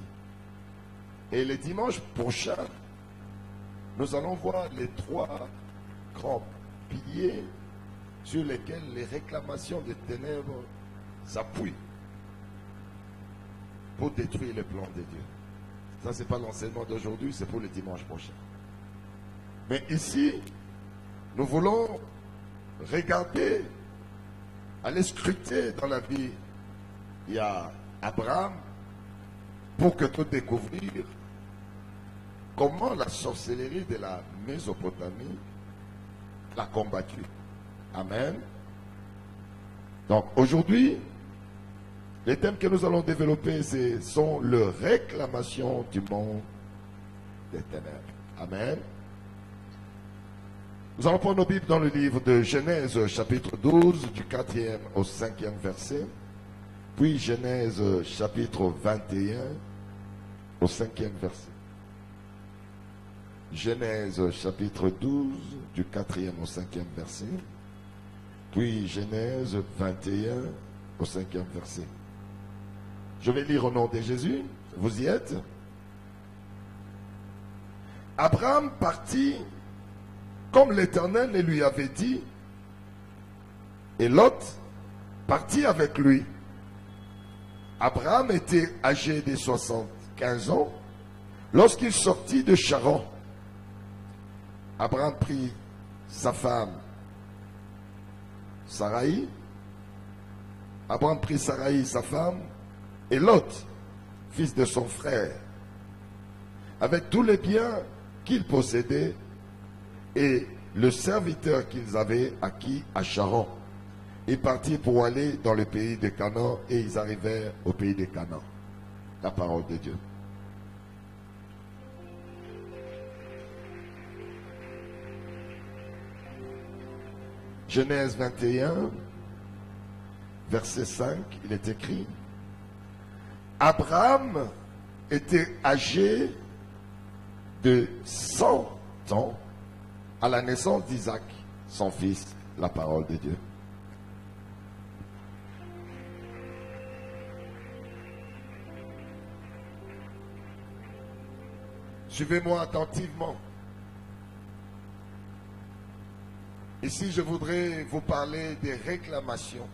Et le dimanche prochain, nous allons voir les 3 grands piliers sur lesquels les réclamations des ténèbres s'appuient pour détruire les plans de Dieu. Ça, ce n'est pas l'enseignement d'aujourd'hui, c'est pour le dimanche prochain. Mais ici, nous voulons regarder, aller scruter dans la vie. Il y a Abraham, pour que tout découvrir comment la sorcellerie de la Mésopotamie l'a combattu. Amen. Donc aujourd'hui, les thèmes que nous allons développer, ce sont les réclamations du monde des ténèbres. Amen. Nous allons prendre nos Bibles dans le livre de Genèse, chapitre 12, du 4e au 5e verset. Puis Genèse, chapitre 21, au 5e verset. Genèse, chapitre 12, du 4e au 5e verset. Puis Genèse 21, au 5e verset. Je vais lire au nom de Jésus. Vous y êtes? Abraham partit comme l'Éternel le lui avait dit, et Lot partit avec lui. Abraham était âgé de 75 ans lorsqu'il sortit de Charan. Abraham prit sa femme Saraï. Abraham prit Saraï, sa femme, et Lot, fils de son frère, avec tous les biens qu'ils possédaient et le serviteur qu'ils avaient acquis à Charan. Ils partirent pour aller dans le pays de Canaan et ils arrivèrent au pays de Canaan. La parole de Dieu. Genèse 21, verset 5, il est écrit: Abraham était âgé de 100 ans à la naissance d'Isaac, son fils, la parole de Dieu. Suivez-moi attentivement. Ici, je voudrais vous parler des réclamations.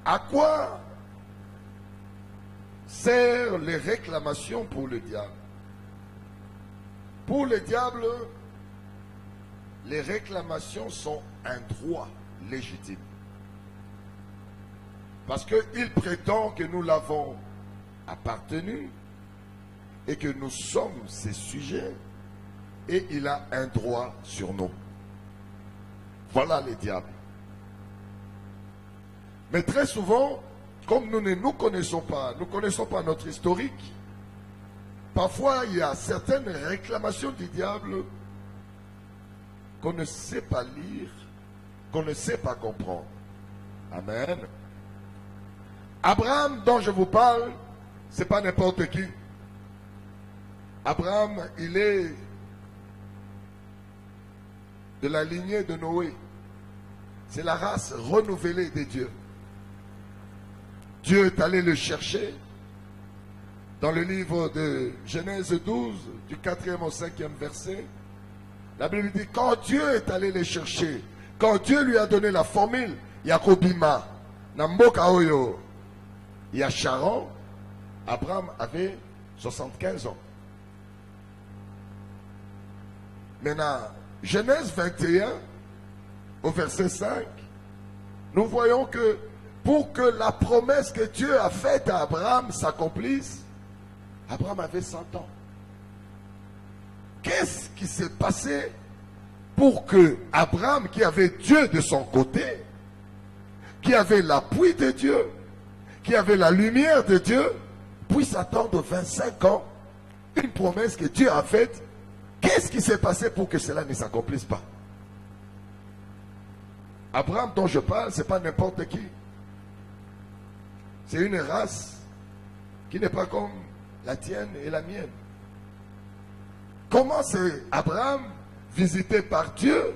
À quoi servent les réclamations pour le diable? Pour le diable, les réclamations sont un droit légitime. Parce qu'il prétend que nous l'avons appartenu et que nous sommes ses sujets et il a un droit sur nous. Voilà le diable. Mais très souvent, comme nous ne nous connaissons pas notre historique, parfois il y a certaines réclamations du diable qu'on ne sait pas lire, qu'on ne sait pas comprendre. Amen. Abraham dont je vous parle, c'est pas n'importe qui. Abraham, il est de la lignée de Noé. C'est la race renouvelée de Dieu. Dieu est allé le chercher dans le livre de Genèse 12, du 4e au 5e verset. La Bible dit, quand Dieu est allé le chercher, quand Dieu lui a donné la formule, Yakobima, Namboka Oyo, il y a Charan, Abraham avait 75 ans. Maintenant, Genèse 21, au verset 5, nous voyons que pour que la promesse que Dieu a faite à Abraham s'accomplisse, Abraham avait 100 ans. Qu'est-ce qui s'est passé pour que Abraham, qui avait Dieu de son côté, qui avait l'appui de Dieu, qui avait la lumière de Dieu, puisse attendre 25 ans, une promesse que Dieu a faite? Qu'est-ce qui s'est passé pour que cela ne s'accomplisse pas? Abraham dont je parle, ce n'est pas n'importe qui. C'est une race qui n'est pas comme la tienne et la mienne. Comment c'est Abraham, visité par Dieu,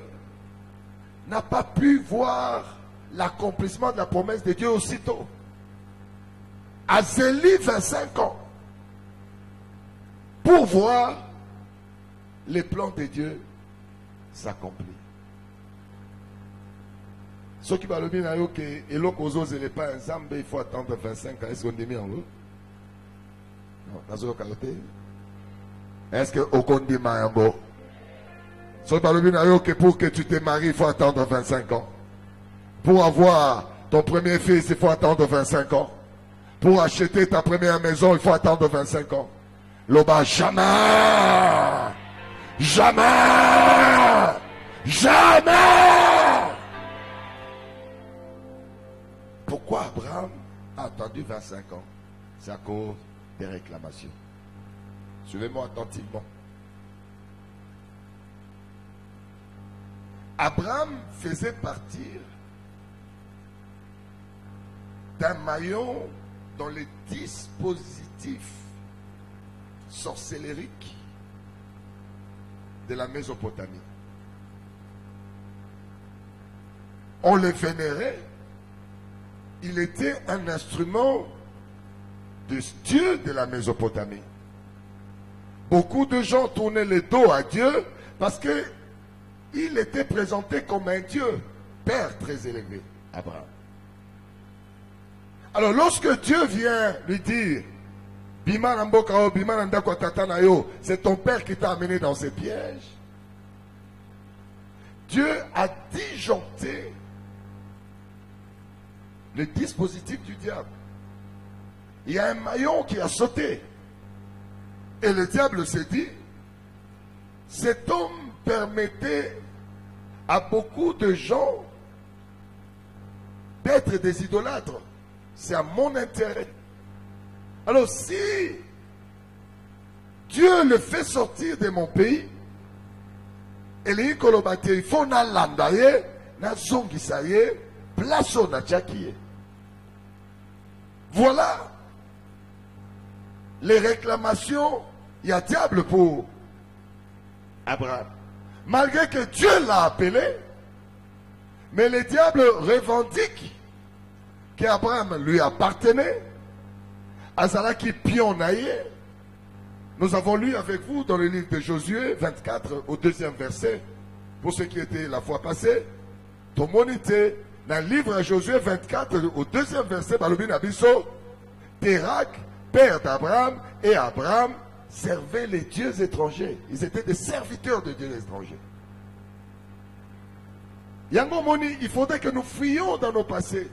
n'a pas pu voir l'accomplissement de la promesse de Dieu aussitôt? À Zélie, 25 ans, pour voir les plans de Dieu s'accomplir. Ceux qui parlent bien, il faut attendre 25 ans. Est-ce qu'on est mis en haut? Non, est-ce qu'on dit en haut? Ceux qui parlent bien, pour que tu te maries, il faut attendre 25 ans. Pour avoir ton premier fils, il faut attendre 25 ans. Pour acheter ta première maison, il faut attendre 25 ans. Loba, jamais! Jamais! Jamais! Pourquoi Abraham a attendu 25 ans? C'est à cause des réclamations. Suivez-moi attentivement. Abraham faisait partir d'un maillon dans les dispositifs sorcellériques de la Mésopotamie. On le vénérait. Il était un instrument de Dieu de la Mésopotamie. Beaucoup de gens tournaient le dos à Dieu parce que il était présenté comme un Dieu, Père très élevé, Abraham. Alors lorsque Dieu vient lui dire, c'est ton père qui t'a amené dans ces pièges, Dieu a disjoncté le dispositif du diable. Il y a un maillon qui a sauté. Et le diable s'est dit, cet homme permettait à beaucoup de gens d'être des idolâtres. C'est à mon intérêt. Alors si Dieu le fait sortir de mon pays, il faut na landaye, na zongisaye, plaço na tchakiye. Voilà les réclamations. Il y a diable pour Abraham. Malgré que Dieu l'a appelé, mais le diable revendique qu'Abraham lui appartenait. Azalaki pionaye. Nous avons lu avec vous dans le livre de Josué 24 au 2e verset. Pour ceux qui étaient la fois passée, ton monité dans le livre de Josué 24 au 2e verset, Balobin Abisso, Térak, père d'Abraham, et Abraham servaient les dieux étrangers. Ils étaient des serviteurs de dieux étrangers. Yango Moni, il faudrait que nous fuyions dans nos passés.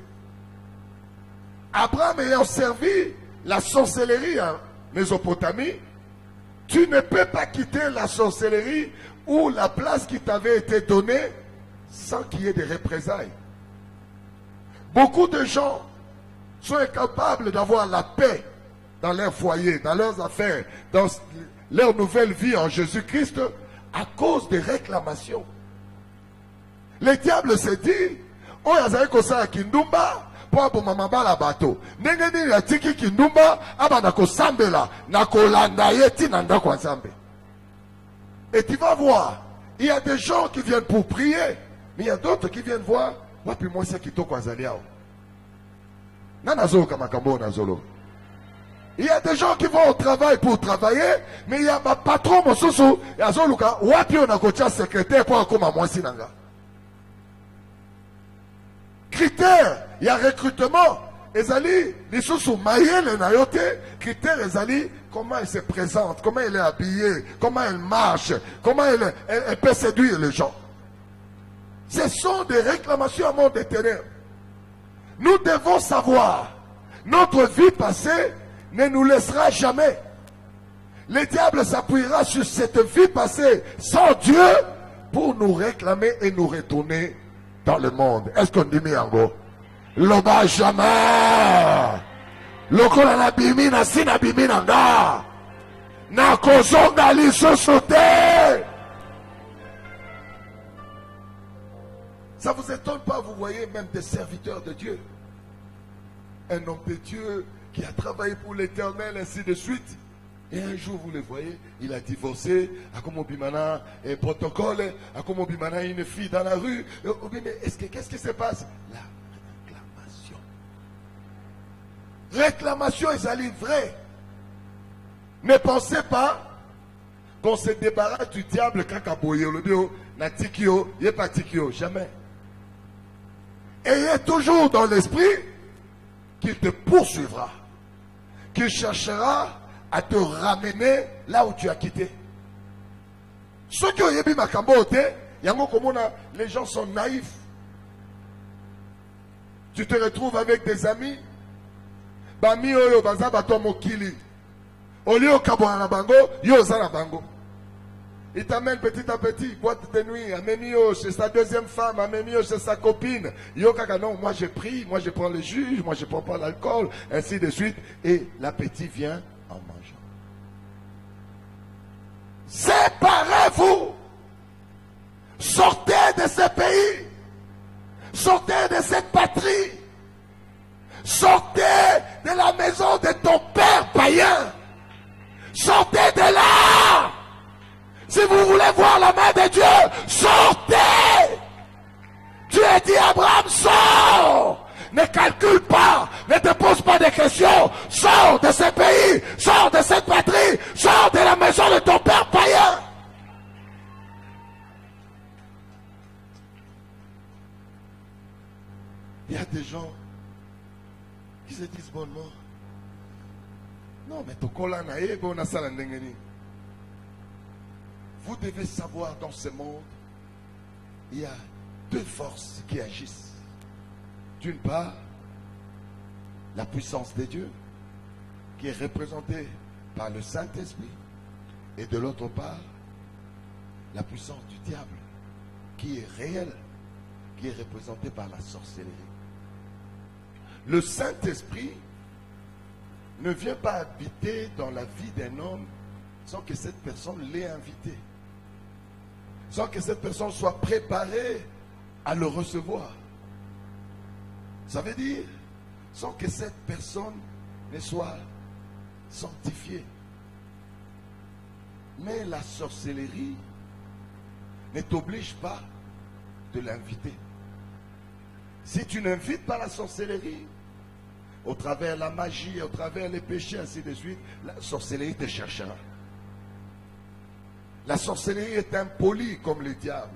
Abraham ayant servi la sorcellerie en Mésopotamie, tu ne peux pas quitter la sorcellerie ou la place qui t'avait été donnée sans qu'il y ait des représailles. Beaucoup de gens sont incapables d'avoir la paix dans leur foyer, dans leurs affaires, dans leur nouvelle vie en Jésus-Christ, à cause des réclamations. Le diable s'est dit, oh, yazali kosala kindumba, po aboma bala bato. Ndenge nini atiki kindumba, abana kosambela, na kolanda ye tina ndako ya Nzambe. Et tu vas voir, il y a des gens qui viennent pour prier, mais il y a d'autres qui viennent voir, wapi moi c'est kitoko azali yao. Nanazolo kamakambo nazolo. Il y a des gens qui vont au travail pour travailler, mais il y a ma patron mosusu, yazoluka, wapi on a kocha secrétaire pour akoma mwasi nanga. Critères, il y a recrutement. Ezali, lisusu mayele na yote, critères ezali, comment elle se présente, comment elle est habillée, comment elle marche, comment elle peut séduire les gens. Ce sont des réclamations à mon éternel. Nous devons savoir, notre vie passée ne nous laissera jamais. Le diable s'appuiera sur cette vie passée sans Dieu pour nous réclamer et nous retourner dans le monde. Est-ce qu'on dit miango? Loba jamais. Lokola na bimi na sina bimi na nga. Na kozonga lisusu te. Ça vous étonne pas, vous voyez même des serviteurs de Dieu. Un homme de Dieu qui a travaillé pour l'Éternel, ainsi de suite. Et un jour, vous le voyez, il a divorcé, a comme Bimana, et protocole, a comme Bimana, une fille dans la rue. Mais qu'est-ce qui se passe? La réclamation. Réclamation, ils allaient vrai. Ne pensez pas qu'on se débarrasse du diable quand Kaboye, le bio, na tikio, il n'est pas tikio, jamais. Ayez toujours dans l'esprit qu'il te poursuivra, qu'il cherchera à te ramener là où tu as quitté. Ceux qui ont yébi makambote, les gens sont naïfs. Tu te retrouves avec des amis, bami oyo baza bato mokili, olio kabona na bango, yo zana bango. Il t'amène petit à petit, boîte de nuit, amène chez sa deuxième femme, amène chez sa copine. Yo kaka non, moi je prie, moi je prends le jus, moi je prends pas l'alcool, ainsi de suite. Et l'appétit vient en mangeant. Séparez-vous. Sortez de ce pays. Sortez de cette patrie. Sortez de la maison de ton père païen. Sortez de là. Si vous voulez voir la main de Dieu, sortez. Dieu dit à Abraham, sors. Ne calcule pas, ne te pose pas de questions. Sors de ce pays, sors de cette patrie, sors de la maison de ton père païen. Il y a des gens qui se disent bonnement, non mais ton colana est bon à salandengeni. Vous devez savoir, dans ce monde, il y a deux forces qui agissent. D'une part, la puissance de Dieu, qui est représentée par le Saint-Esprit. Et de l'autre part, la puissance du diable, qui est réelle, qui est représentée par la sorcellerie. Le Saint-Esprit ne vient pas habiter dans la vie d'un homme sans que cette personne l'ait invité. Sans que cette personne soit préparée à le recevoir. Ça veut dire, sans que cette personne ne soit sanctifiée. Mais la sorcellerie ne t'oblige pas de l'inviter. Si tu n'invites pas la sorcellerie, au travers la magie, au travers les péchés, ainsi de suite, la sorcellerie te cherchera. La sorcellerie est impolie comme le diable.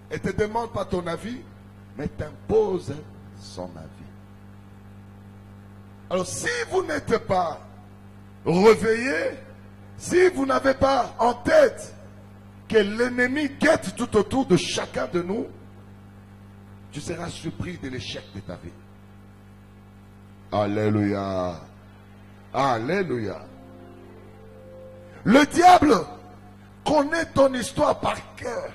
Elle ne te demande pas ton avis, mais t'impose son avis. Alors si vous n'êtes pas réveillé, si vous n'avez pas en tête que l'ennemi guette tout autour de chacun de nous, tu seras surpris de l'échec de ta vie. Alléluia. Alléluia. Le diable connaît ton histoire par cœur.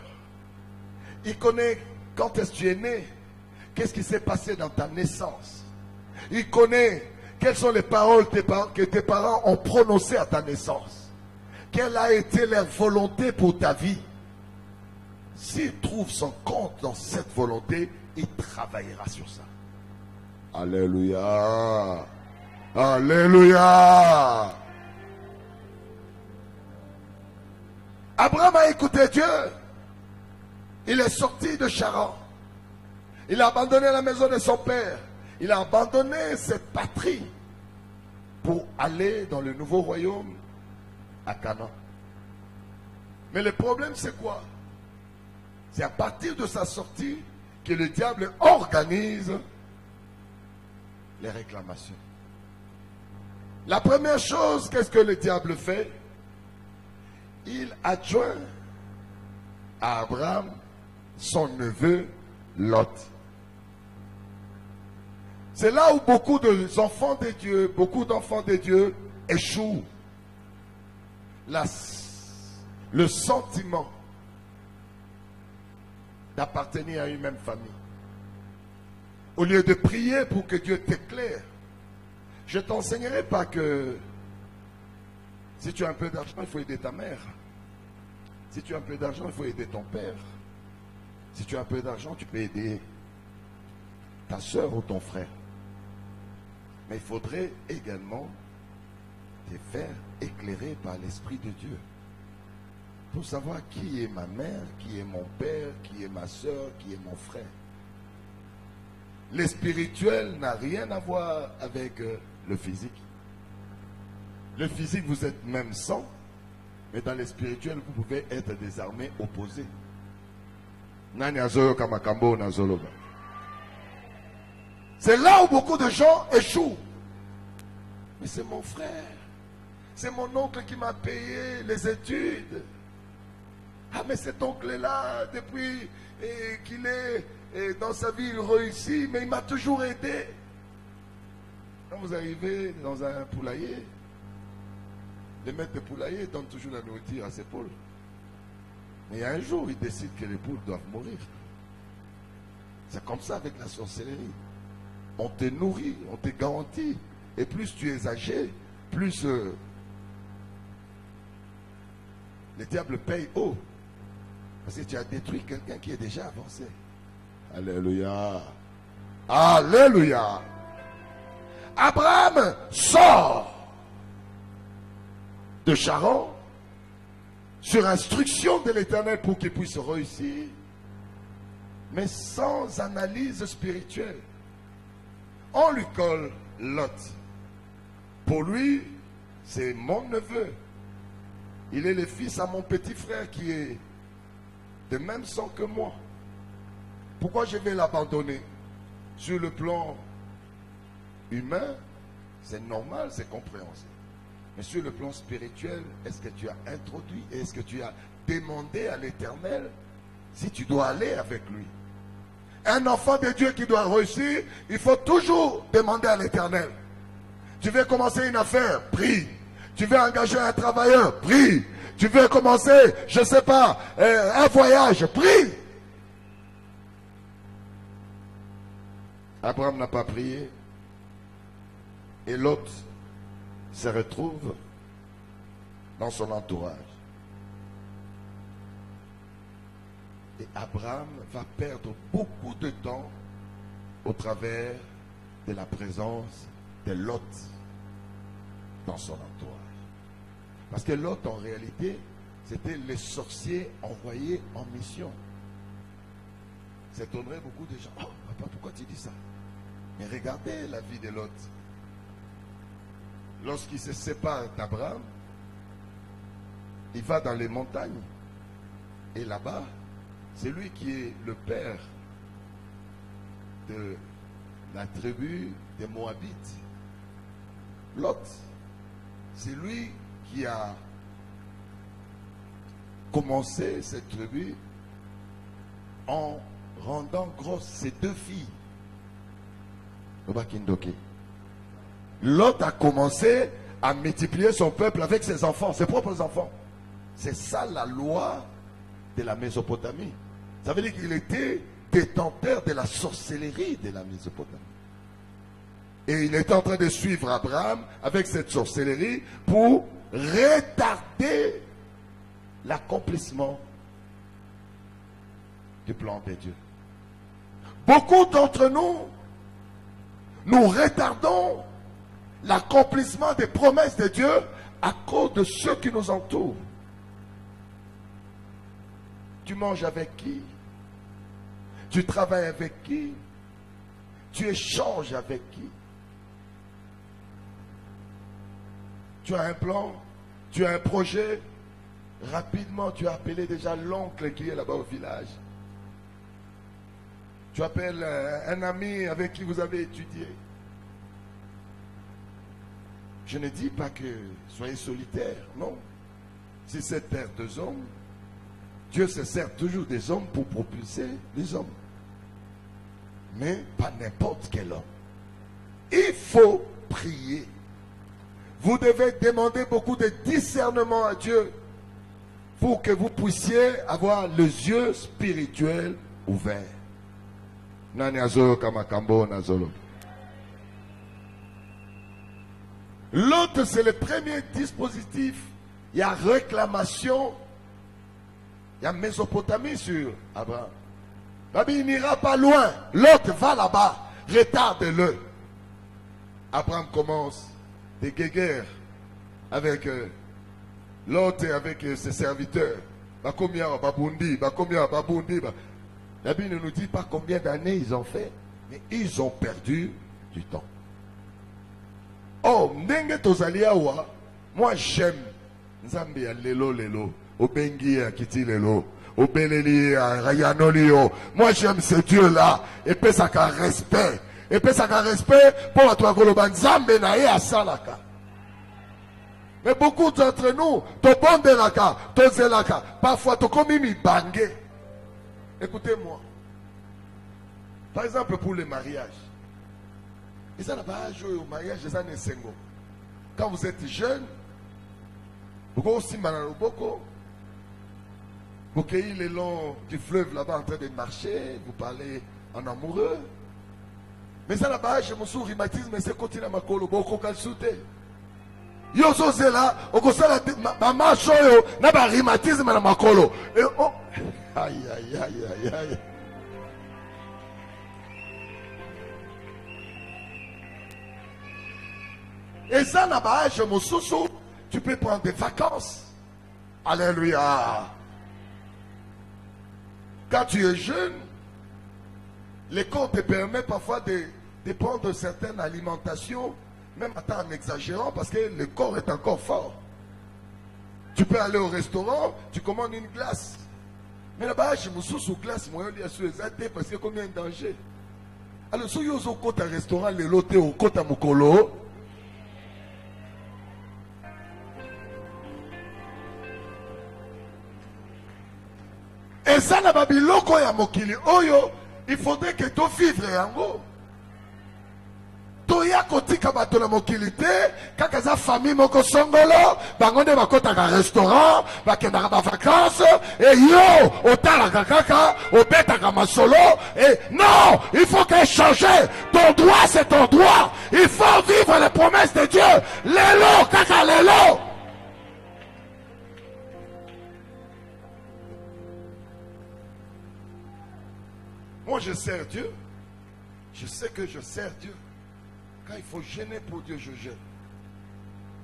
Il connaît quand est-ce que tu es né, qu'est-ce qui s'est passé dans ta naissance. Il connaît quelles sont les paroles que tes parents ont prononcées à ta naissance. Quelle a été leur volonté pour ta vie. S'il trouve son compte dans cette volonté, il travaillera sur ça. Alléluia. Alléluia. Abraham a écouté Dieu. Il est sorti de Charan. Il a abandonné la maison de son père. Il a abandonné cette patrie pour aller dans le nouveau royaume à Canaan. Mais le problème, c'est quoi? C'est à partir de sa sortie que le diable organise les réclamations. La première chose, qu'est-ce que le diable fait? Il adjoint à Abraham son neveu Lot. C'est là où beaucoup d'enfants de Dieu, échouent. Le sentiment d'appartenir à une même famille. Au lieu de prier pour que Dieu t'éclaire, je ne t'enseignerai pas que si tu as un peu d'argent, il faut aider ta mère. Si tu as un peu d'argent, il faut aider ton père. Si tu as un peu d'argent, tu peux aider ta soeur ou ton frère. Mais il faudrait également te faire éclairer par l'Esprit de Dieu. Pour savoir qui est ma mère, qui est mon père, qui est ma soeur, qui est mon frère. Le spirituel n'a rien à voir avec le physique. Le physique, vous êtes même 100, mais dans le spirituel, vous pouvez être des armées opposées. C'est là où beaucoup de gens échouent. Mais c'est mon frère. C'est mon oncle qui m'a payé les études. Ah, mais cet oncle-là, depuis qu'il est dans sa vie, il réussit, mais il m'a toujours aidé. Quand vous arrivez dans un poulailler, le maître de poulailler donne toujours la nourriture à ses poules. Mais un jour, il décide que les poules doivent mourir. C'est comme ça avec la sorcellerie. On te nourrit, on te garantit. Et plus tu es âgé, plus le diable paye haut. Parce que tu as détruit quelqu'un qui est déjà avancé. Alléluia. Alléluia. Abraham sort de Charan sur instruction de l'Éternel pour qu'il puisse réussir, mais sans analyse spirituelle. On lui colle Lot. Pour lui, c'est mon neveu. Il est le fils à mon petit frère qui est de même sang que moi. Pourquoi je vais l'abandonner? Sur le plan humain, c'est normal, c'est compréhensible. Mais sur le plan spirituel, est-ce que tu as introduit, est-ce que tu as demandé à l'Éternel si tu dois aller avec lui? Un enfant de Dieu qui doit réussir, il faut toujours demander à l'Éternel. Tu veux commencer une affaire, prie. Tu veux engager un travailleur, prie. Tu veux commencer, je ne sais pas, un voyage, prie. Abraham n'a pas prié. Et l'autre se retrouve dans son entourage. Et Abraham va perdre beaucoup de temps au travers de la présence de Lot dans son entourage. Parce que Lot, en réalité, c'était les sorciers envoyés en mission. Ça étonnerait beaucoup de gens. Oh, papa, pourquoi tu dis ça? Mais regardez la vie de Lot. Lorsqu'il se sépare d'Abraham, il va dans les montagnes. Et là-bas, c'est lui qui est le père de la tribu des Moabites. Lot, c'est lui qui a commencé cette tribu en rendant grosses ses deux filles. Lot a commencé à multiplier son peuple avec ses enfants, ses propres enfants. C'est ça la loi de la Mésopotamie. Ça veut dire qu'il était détenteur de la sorcellerie de la Mésopotamie. Et il était en train de suivre Abraham avec cette sorcellerie pour retarder l'accomplissement du plan de Dieu. Beaucoup d'entre nous, nous retardons l'accomplissement des promesses de Dieu à cause de ceux qui nous entourent. Tu manges avec qui? Tu travailles avec qui? Tu échanges avec qui? Tu as un plan, tu as un projet. Rapidement, tu as appelé déjà l'oncle qui est là-bas au village. Tu appelles un ami avec qui vous avez étudié. Je ne dis pas que soyez solitaire, non. Si c'est terre des hommes, Dieu se sert toujours des hommes pour propulser les hommes. Mais pas n'importe quel homme. Il faut prier. Vous devez demander beaucoup de discernement à Dieu pour que vous puissiez avoir les yeux spirituels ouverts. L'autre, c'est le premier dispositif. Il y a réclamation. Il y a Mésopotamie sur Abraham. Il n'ira pas loin. L'autre va là-bas. Retarde-le. Abraham commence des guéguerres avec l'autre et avec ses serviteurs. La Bible ne nous dit pas combien d'années ils ont fait, mais ils ont perdu du temps. Oh, moi j'aime Nzambe ya lelo lelo, obengi ya kiti lelo, obeleli ya rayanolio. Moi j'aime ce Dieu-là, et puis ça a respect. Et puis ça a respect pour toi Goloban Nzambe na ye asalaka. Mais beaucoup d'entre nous, to bondelaka, to zelaka, parfois to komi mi bangé. Écoutez-moi. Par exemple pour le mariage. Et ça n'a pas joué au mariage des années 5 ans. Quand vous êtes jeune, vous aussi beaucoup. Vous cueillez le long du fleuve là-bas en train de marcher, vous parlez en amoureux. Mais ça n'a je me suis rhumatisme, mais c'est continue à m'accoler beaucoup quand sauter. Yo so c'est là, au côté ma marche yo, n'a pas rhumatisme na makolo. Et oh, aïe aïe aïe aïe aïe. Et ça n'a pas je me sous, tu peux prendre des vacances. Alléluia. Quand tu es jeune, le corps te permet parfois de prendre certaines alimentations, même en exagérant, parce que le corps est encore fort. Tu peux aller au restaurant, tu commandes une glace. Mais là-bas, je me suis sous glace, moi, je suis exalté parce que combien de danger. Alors, si vous avez un restaurant, le loté au côté Mokolo, et ça n'a pas bien loko ya mokili oyo, il faudrait que tu vives en haut. Toya kotika bato na mokili te, kaka za famille moko songolo, bangonde bakota ka restaurant, bakenda ba vacances, et yo, otalaka kaka, obetaka masolo, et non, il faut que changer. Ton droit c'est ton droit. Il faut vivre les promesses de Dieu. Lelo, kaka lelo. Moi, je sers Dieu. Je sais que je sers Dieu. Quand il faut gêner pour Dieu, je gêne.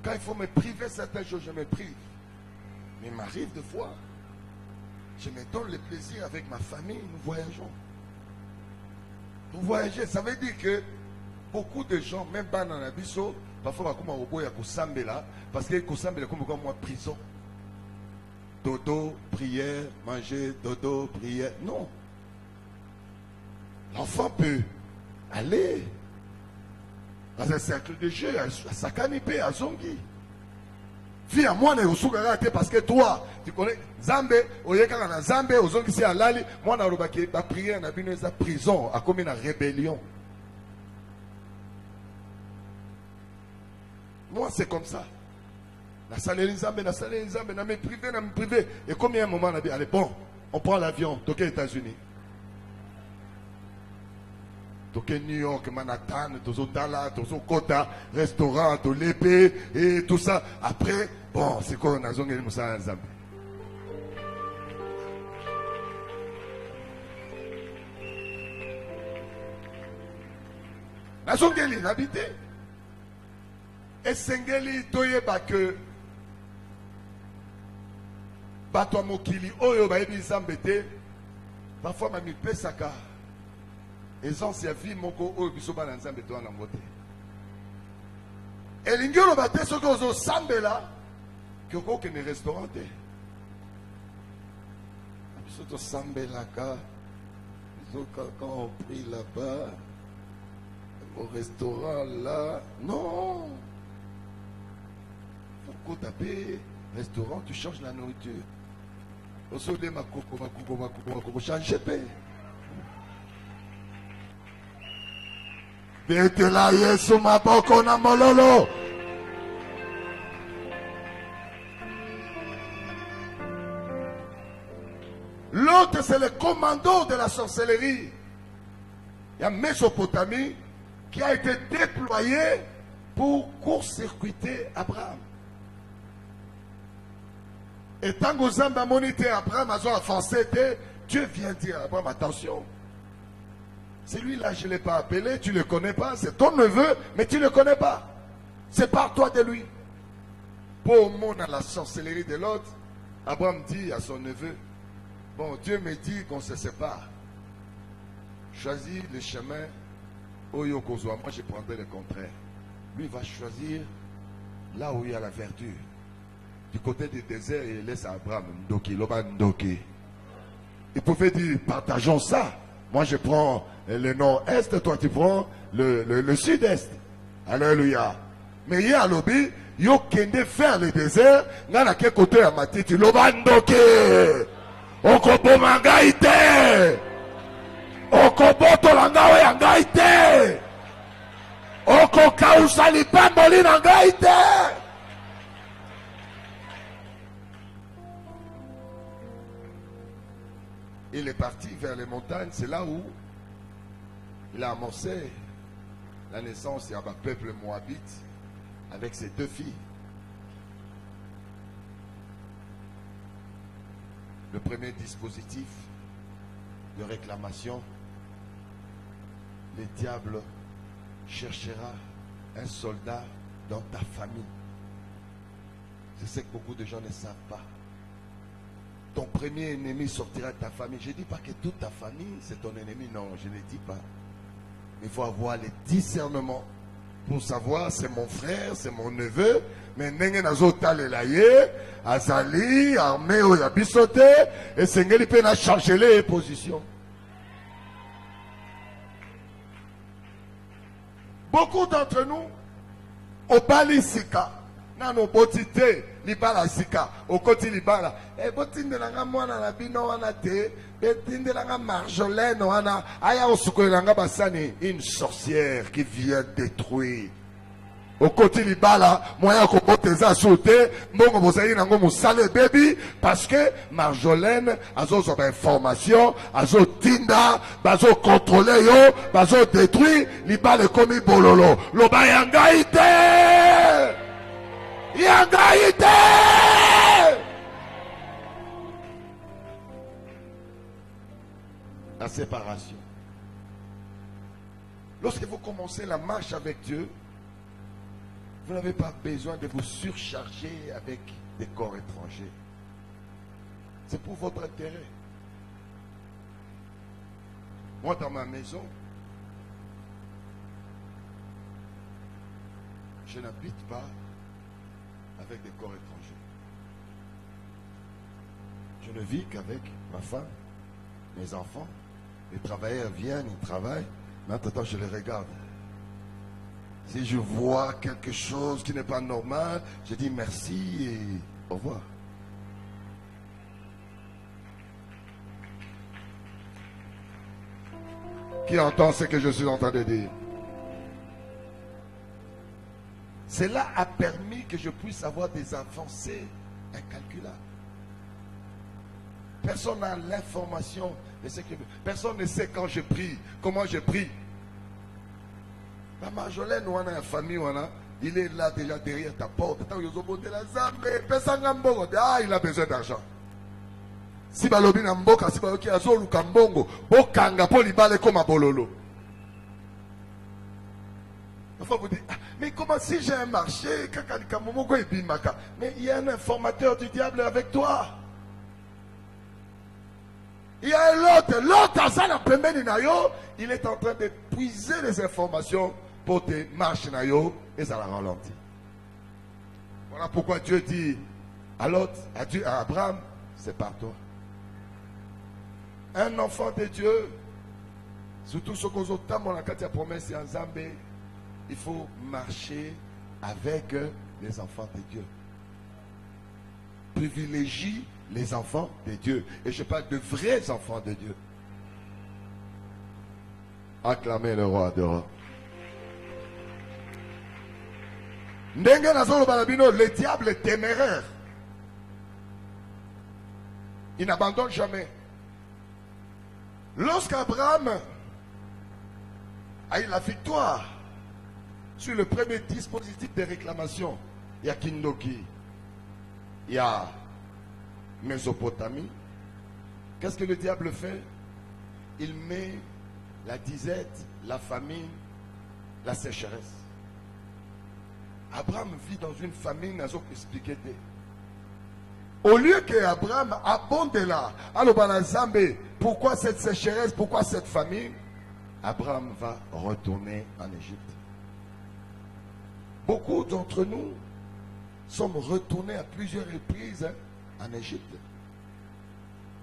Quand il faut me priver certaines choses, je me prive. Mais il m'arrive de fois, je me donne le plaisir avec ma famille, nous voyageons. Nous voyager, ça veut dire que beaucoup de gens, même pas dans la biso, parfois, comme un robot, il y a Kosambela, parce que Kosambela, comme moi, prison. Dodo, prière, manger, dodo, prière. Non. L'enfant peut aller dans un cercle de jeu, à Sakanipe, à Zongi. Fille à moi, parce que toi, tu connais Zambé, Oyekana Zambé, aux Zongi, c'est à Lali. Moi, je vais prier dans la prison, à comme une rébellion. Moi, c'est comme ça. La salle Zambé, na me privé. Et combien de moments, on a dit, allez, bon, on prend l'avion, toqué aux États-Unis. Toke New York, Manhattan, Tozo Tala, Tozo Kota, restaurant, to l'épée et tout ça. Après, bon, c'est quoi on a zongé Moussa Nzambe. La zongeli l'habité. Et sengeli toyeba que bato mokili oyo bayebi Nzambe te. Parfois mami pesaka. Essence ya vie moko oyo biso bana Nzambe to na ngote. Elingi oloba te soki ozosambela ke okokende restaurant te. Biso tosambelaka biso quand on prie là-bas au restaurant là. Non. Faut taper restaurant, tu changes la nourriture. Osode makoko change pe. Betela Yesu maboko na mololo. L'autre, c'est le commando de la sorcellerie. Il y a Mésopotamie qui a été déployé pour court-circuiter Abraham. Et tant que Zamba monité Abraham a avancé, Dieu vient dire à Abraham, attention. Celui-là, je ne l'ai pas appelé, tu ne le connais pas, c'est ton neveu, mais tu ne le connais pas. Sépare-toi de lui. Pour au monde à la sorcellerie de l'autre, Abraham dit à son neveu, bon, Dieu me dit qu'on se sépare. Choisis le chemin Oyokozwa. Moi, je prendrai le contraire. Lui va choisir là où il y a la verdure. Du côté du désert, il laisse Abraham Ndoki, Loba Ndoki. Il pouvait dire, partageons ça. Moi, je prends le nord-est, toi, tu prends le sud-est. Alléluia. Mais il y a lobby, il y a qu'un faire le désert, il y a quel côté à ma tête, Loba Ndoki. Okobo mangaite. Okobo tolangawe yangaite. Okoka usalipa moli nangaite. Il est parti vers les montagnes, c'est là où il a amorcé la naissance d'un peuple moabite avec ses deux filles. Le premier dispositif de réclamation, le diable cherchera un soldat dans ta famille. C'est ce que beaucoup de gens ne savent pas. Ton premier ennemi sortira de ta famille. Je ne dis pas que toute ta famille, c'est ton ennemi. Non, je ne dis pas. Il faut avoir le discernement pour savoir, c'est mon frère, c'est mon neveu. Mais nenge nazota lelaye, azali, armé ou yabisote, et sengeli pe na changer les positions. Beaucoup d'entre nous, au balisika, nano botite, libala sika, au côté libala, et botinde langa mwana na bino wana te, betinde langa Marjolaine wana, aya osuko langa basani, une sorcière qui vient détruire. Au côté libala, moyen ko boteza sauter, mbongo bozali nango musale baby, parce que Marjolaine, azo so ba information, azo tinda, bazo contrôler yo, bazo détruire, libala komi bololo. Loba yangaite! Yangaite! La séparation. Lorsque vous commencez la marche avec Dieu, vous n'avez pas besoin de vous surcharger avec des corps étrangers. C'est pour votre intérêt. Moi, dans ma maison, je n'habite pas avec des corps étrangers. Je ne vis qu'avec ma femme, mes enfants. Les travailleurs viennent, ils travaillent, mais entre-temps, je les regarde. Si je vois quelque chose qui n'est pas normal, je dis merci et au revoir. Qui entend ce que je suis en train de dire? Cela a permis que je puisse avoir des avancées incalculables. Personne n'a l'information de ce que... Personne ne sait quand je prie, comment je prie. La Marjolaine, la famille, il est là déjà derrière ta porte. Ah, il a besoin d'argent. Si balobi na mboka, si baloki azolu kambongo, bokanga po libale comme à bololo. Parfois vous dites, ah, mais comment si j'ai un marché, mais il y a un informateur du diable avec toi. Il y a l'autre, il est en train de puiser les informations pour tes marches et ça la ralentit. Voilà pourquoi Dieu dit à l'autre, à Abraham, c'est par toi. Un enfant de Dieu, surtout ce qu'on a promesse en Zambé, il faut marcher avec les enfants de Dieu. Privilégie les enfants de Dieu. Et je parle de vrais enfants de Dieu. Acclamez le roi de rois. Le diable est téméraire. Il n'abandonne jamais. Lorsqu'Abraham a eu la victoire sur le premier dispositif de réclamation, il y a Kindoki, il y a Mésopotamie. Qu'est-ce que le diable fait? Il met la disette, la famine, la sécheresse. Abraham vit dans une famine, n'a pas expliqué. Au lieu que Abraham abonde là, alors Zambé, pourquoi cette sécheresse, pourquoi cette famine? Abraham va retourner en Égypte. Beaucoup d'entre nous sommes retournés à plusieurs reprises en Égypte.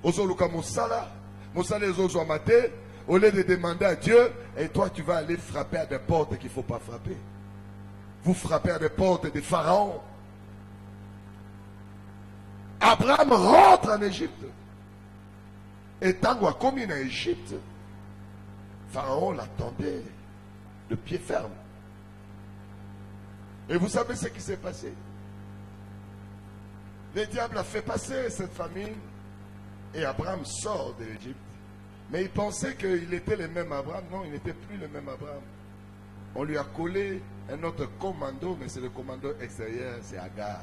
Ozoluka Moussala, Moussala Ezozouamate, au lieu de demander à Dieu, et toi tu vas aller frapper à des portes qu'il ne faut pas frapper. Vous frappez à des portes des pharaons. Abraham rentre en Égypte. Et tant a commis en Égypte, Pharaon l'attendait de pied ferme. Et vous savez ce qui s'est passé? Le diable a fait passer cette famine et Abraham sort de l'Égypte. Mais il pensait qu'il était le même Abraham. Non, il n'était plus le même Abraham. On lui a collé un autre commando, mais c'est le commando extérieur, c'est Agar.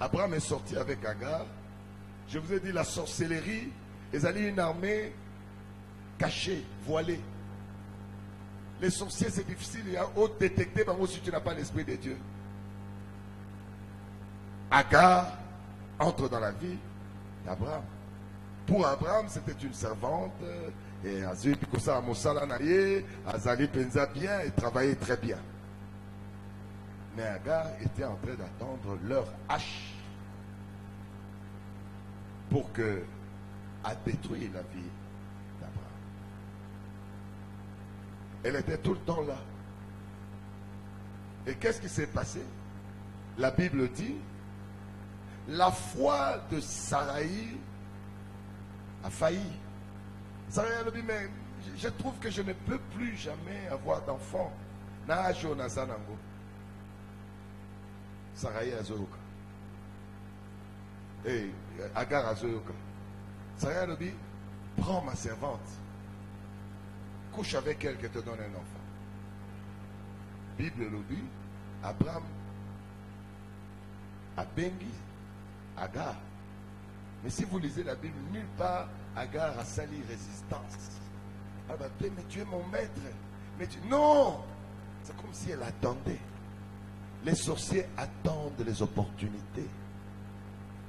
Abraham est sorti avec Agar. Je vous ai dit la sorcellerie, ils allaient une armée cachée, voilée. Les sorciers, c'est difficile, il y a haute détecter, mais si tu n'as pas l'esprit de Dieu. Agar entre dans la vie d'Abraham. Pour Abraham, c'était une servante, et Azui Pikosa Amosala Naye, Azali Penza bien, et travaillait très bien. Mais Agar était en train d'attendre leur hache pour que à détruire la vie d'Abraham. Elle était tout le temps là. Et qu'est-ce qui s'est passé? La Bible dit, la foi de Saraï a failli. Saraï a dit, mais je trouve que je ne peux plus jamais avoir d'enfant. Najo Nazanango. Saraï Azoyoka. Et Agar Azoyoka. Saraï a dit, prends ma servante. Couche avec elle, qu'elle te donne un enfant. Bible le dit, Abraham a bengi Agar. Mais si vous lisez la Bible, nulle part Agar a sali résistance. Ah ben, mais tu es mon maître. Mais tu... Non! C'est comme si elle attendait. Les sorciers attendent les opportunités.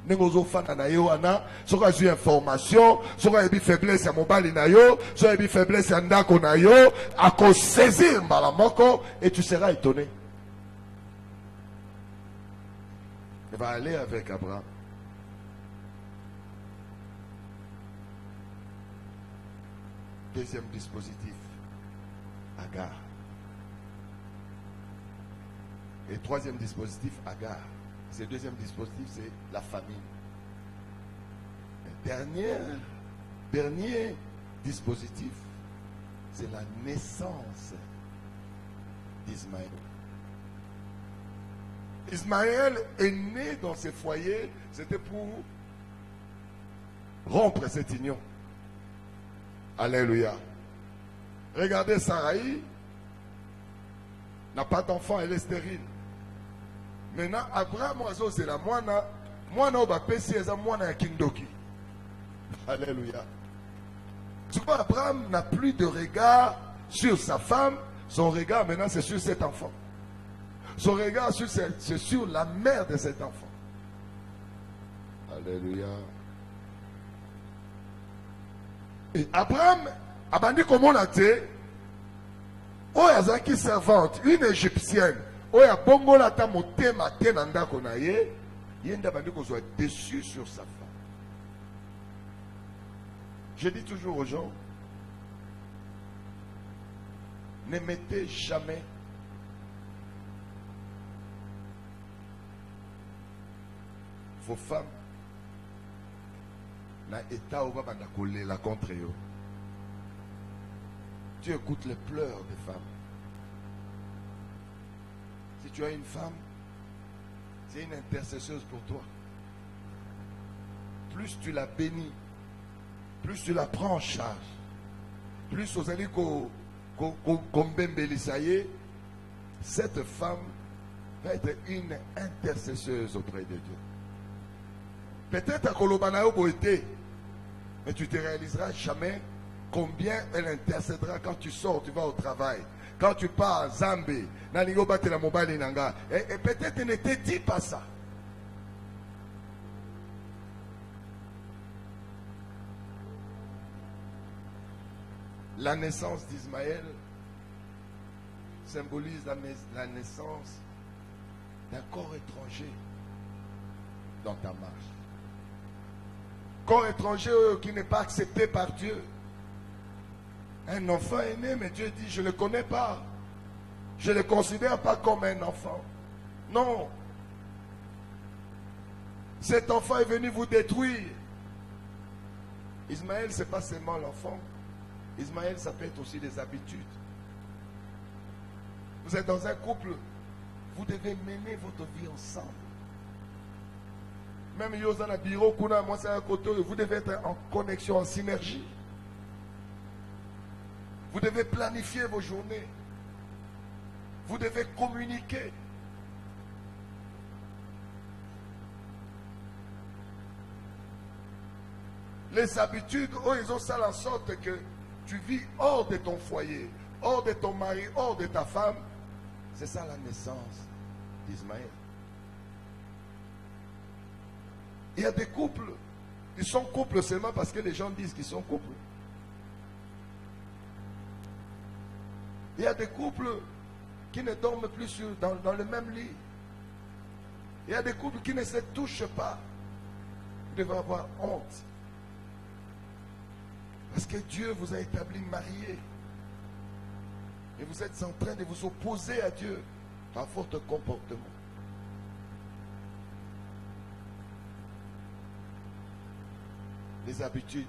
Nengozo fana na yo ana, soka zu information, soka ebi faiblesse ya mobali na yo, soka ebi faiblesse ya ndako na yo, ako saisir mbala moko et tu seras étonné. Il va aller avec Abraham. Deuxième dispositif, Agar. Et troisième dispositif, Agar. Ce deuxième dispositif, c'est la famine. Le dernier dispositif, c'est la naissance d'Ismaël. Ismaël est né dans ce foyer, c'était pour rompre cette union. Alléluia. Regardez Saraï, n'a pas d'enfant, elle est stérile. Maintenant, Abraham oiseau c'est la moine oba pesi eza moine ya kindoki. Alléluia. Tu vois, Abraham n'a plus de regard sur sa femme, son regard maintenant c'est sur cet enfant. Son regard c'est sur la mère de cet enfant. Alléluia. Et Abraham a dit comment on a dit, Oyazaki servante, une égyptienne, Oya bongola ta motema tenanda konaye, yenda bandi ko soit déçu sur sa femme. Je dis toujours aux gens, ne mettez jamais vos femmes na état où va la contre eux. Tu écoutes les pleurs des femmes. Si tu as une femme, c'est une intercesseuse pour toi. Plus tu la bénis, plus tu la prends en charge, plus aux années qu'on cette femme va être une intercesseuse auprès de Dieu. Peut-être à Kolobanayo Boété, mais tu ne te réaliseras jamais combien elle intercédera quand tu sors, tu vas au travail. Quand tu pars à Zambé, et peut-être ne te dis pas ça. La naissance d'Ismaël symbolise la naissance d'un corps étranger dans ta marche. Corps étranger qui n'est pas accepté par Dieu. Un enfant est né, mais Dieu dit, je ne le connais pas. Je ne le considère pas comme un enfant. Non. Cet enfant est venu vous détruire. Ismaël, ce n'est pas seulement l'enfant. Ismaël, ça peut être aussi des habitudes. Vous êtes dans un couple, vous devez mener votre vie ensemble. Même Yosana Biro, Kuna, moi c'est un côté, vous devez être en connexion, en synergie. Vous devez planifier vos journées. Vous devez communiquer. Les habitudes, ils ont ça en sorte que tu vis hors de ton foyer, hors de ton mari, hors de ta femme. C'est ça la naissance d'Ismaël. Il y a des couples, ils sont couples seulement parce que les gens disent qu'ils sont couples. Il y a des couples qui ne dorment plus dans le même lit. Il y a des couples qui ne se touchent pas. Vous devez avoir honte. Parce que Dieu vous a établi mariés. Et vous êtes en train de vous opposer à Dieu par votre comportement. Les habitudes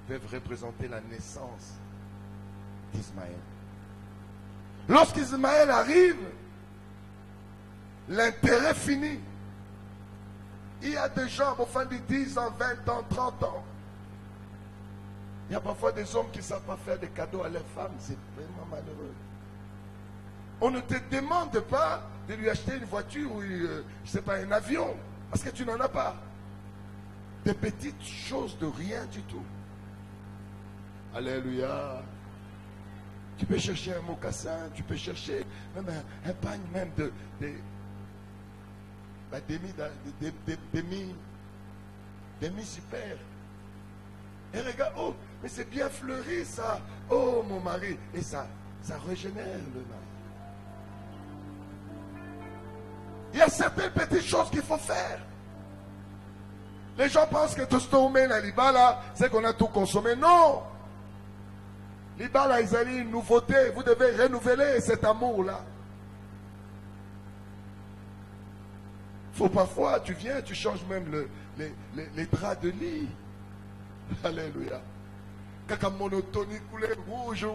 peuvent représenter la naissance d'Ismaël. Lorsqu'Ismaël arrive, l'intérêt finit. Il y a des gens, au fin de 10 ans, 20 ans, 30 ans. Il y a parfois des hommes qui ne savent pas faire des cadeaux à leurs femmes. C'est vraiment malheureux. On ne te demande pas de lui acheter une voiture ou, je ne sais pas, un avion. Parce que tu n'en as pas. Des petites choses de rien du tout. Alléluia. Tu peux chercher un mocassin, tu peux chercher même un pagne même demi super. Et regarde, oh, mais c'est bien fleuri ça. Oh mon mari. Et ça régénère le mari. Il y a certaines petites choses qu'il faut faire. Les gens pensent que tout ce qu'on met dans l'Ibala, c'est qu'on a tout consommé. Non. L'Ibala, ils ont une nouveauté. Vous devez renouveler cet amour-là. Faut parfois, tu viens, tu changes même les draps de lit. Alléluia. Quand la monotonie coulait rouge,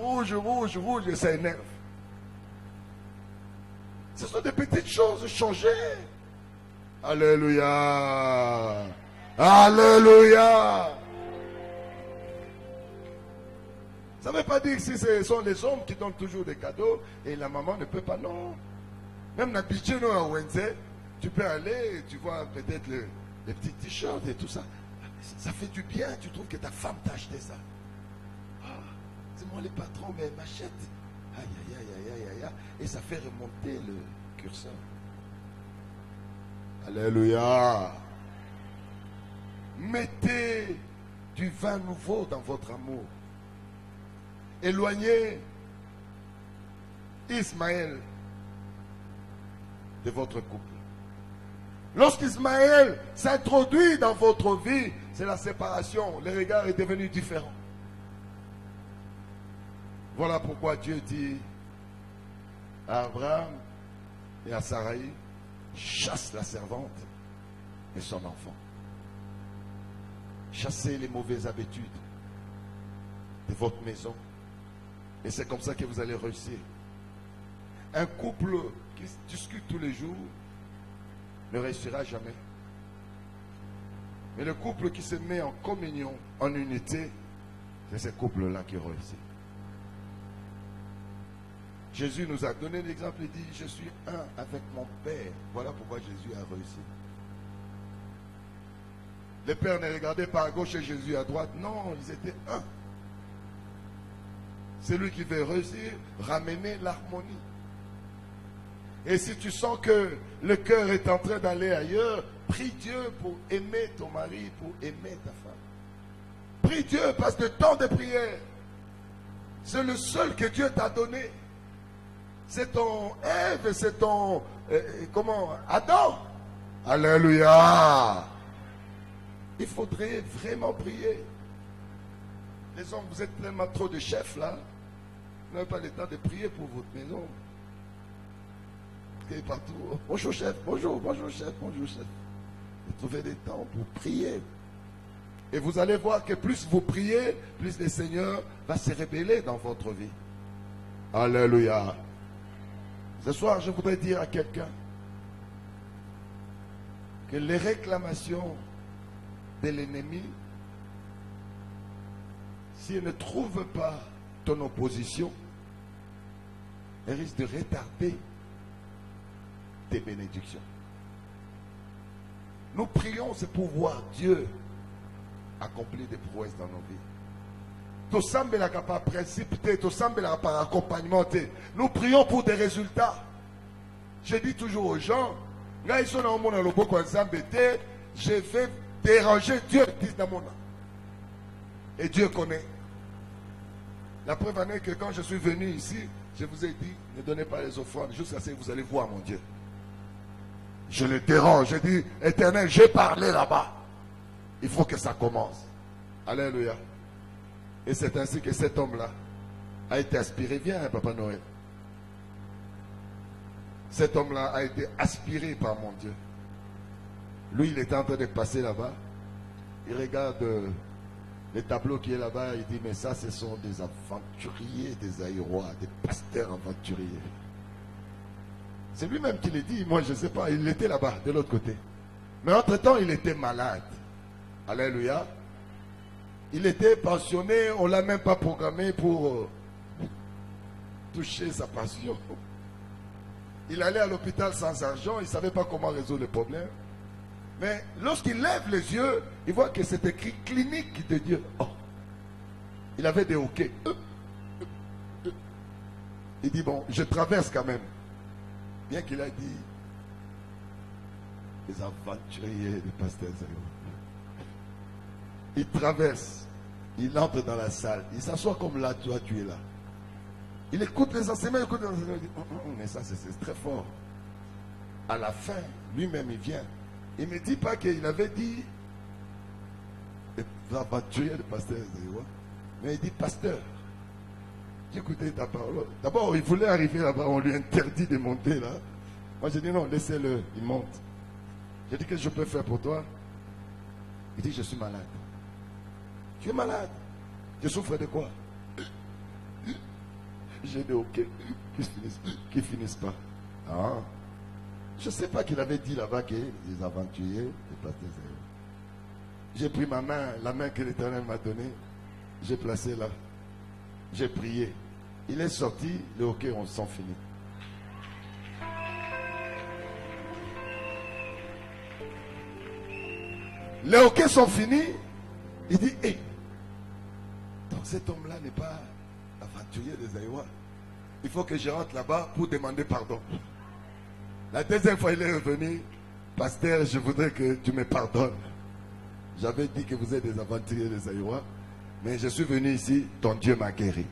et ça énerve. Ce sont des petites choses, changer. Alléluia. Alléluia. Ça ne veut pas dire que si ce sont les hommes qui donnent toujours des cadeaux et la maman ne peut pas, non. Même la bichette à Wednesday, tu peux aller, tu vois peut-être les petits t-shirts et tout ça. Ça fait du bien, tu trouves que ta femme t'a acheté ça. Ah, c'est moi le patron, mais elle m'achète. Aïe, aïe, aïe, aïe, aïe, aïe. Et ça fait remonter le curseur. Alléluia. Mettez du vin nouveau dans votre amour. Éloignez Ismaël de votre couple. Lorsqu'Ismaël s'introduit dans votre vie, c'est la séparation. Le regard est devenu différent. Voilà pourquoi Dieu dit à Abraham et à Saraï, chasse la servante et son enfant. Chassez les mauvaises habitudes de votre maison. Et c'est comme ça que vous allez réussir. Un couple qui discute tous les jours ne réussira jamais. Mais le couple qui se met en communion, en unité, c'est ce couple-là qui réussit. Jésus nous a donné l'exemple, il dit, je suis un avec mon Père. Voilà pourquoi Jésus a réussi. Les pères ne regardaient pas à gauche et Jésus à droite. Non, ils étaient un. C'est lui qui veut réussir, ramener l'harmonie. Et si tu sens que le cœur est en train d'aller ailleurs, prie Dieu pour aimer ton mari, pour aimer ta femme. Prie Dieu parce que le temps de prière, c'est le seul que Dieu t'a donné. C'est ton Ève, c'est ton Adam. Alléluia. Il faudrait vraiment prier. Les hommes, vous êtes tellement trop de chefs là. Vous n'avez pas le temps de prier pour votre maison. Et partout. Bonjour chef, bonjour chef, bonjour chef. Vous trouvez des temps pour prier. Et vous allez voir que plus vous priez, plus le Seigneur va se révéler dans votre vie. Alléluia. Ce soir, je voudrais dire à quelqu'un que les réclamations de l'ennemi, s'il ne trouve pas ton opposition, elle risque de retarder tes bénédictions. Nous prions, c'est pour voir Dieu accomplir des prouesses dans nos vies. Tout semble par précipiter, tout semble par accompagnement. Nous prions pour des résultats. Je dis toujours aux gens, je vais déranger Dieu, disent dans mon âme. Et Dieu connaît. La preuve en est que quand je suis venu ici, je vous ai dit, ne donnez pas les offrandes, jusqu'à ce que vous allez voir mon Dieu. Je le dérange, je dis, Éternel, j'ai parlé là-bas. Il faut que ça commence. Alléluia. Et c'est ainsi que cet homme-là a été aspiré. Viens, Papa Noël. Cet homme-là a été aspiré par mon Dieu. Lui, il était en train de passer là-bas. Il regarde les tableaux qui est là-bas. Il dit, mais ça, ce sont des aventuriers, des aérois, des pasteurs aventuriers. C'est lui-même qui l'a dit. Moi, je ne sais pas. Il était là-bas, de l'autre côté. Mais entre-temps, il était malade. Alléluia. Il était pensionné. On ne l'a même pas programmé pour toucher sa passion. Il allait à l'hôpital sans argent. Il ne savait pas comment résoudre le problème. Mais lorsqu'il lève les yeux, il voit que c'est écrit clinique de Dieu. Oh. Il avait des hoquets. Il dit, bon, je traverse quand même. Bien qu'il a dit, les aventuriers du pasteur Zéro. Il traverse, il entre dans la salle, il s'assoit comme là, toi tu es là. Il écoute les enseignements, il dit, mais ça c'est très fort. À la fin, lui-même il vient. Il ne me dit pas qu'il avait dit les aventuriers du pasteur Zéro, mais il dit pasteur. Écoutez ta parole. D'abord, il voulait arriver là-bas, on lui interdit de monter là. Moi, j'ai dit non, laissez-le, il monte. J'ai dit, qu'est-ce que je peux faire pour toi? Il dit, je suis malade. Tu es malade? Tu souffres de quoi? J'ai dit, ok, qui finissent pas. Ah. Je ne sais pas qu'il avait dit là-bas que les aventuriers, les pasteurs. J'ai pris ma main, la main que l'Éternel m'a donnée, j'ai placé là. J'ai prié. Il est sorti, les hoquets sont finis. Les hoquets sont finis. Il dit, hé, donc cet homme-là n'est pas aventurier des Aïwa. Il faut que je rentre là-bas pour demander pardon. La deuxième fois, il est revenu. Pasteur, je voudrais que tu me pardonnes. J'avais dit que vous êtes des aventuriers des Aïwa. Mais je suis venu ici, ton Dieu m'a guéri.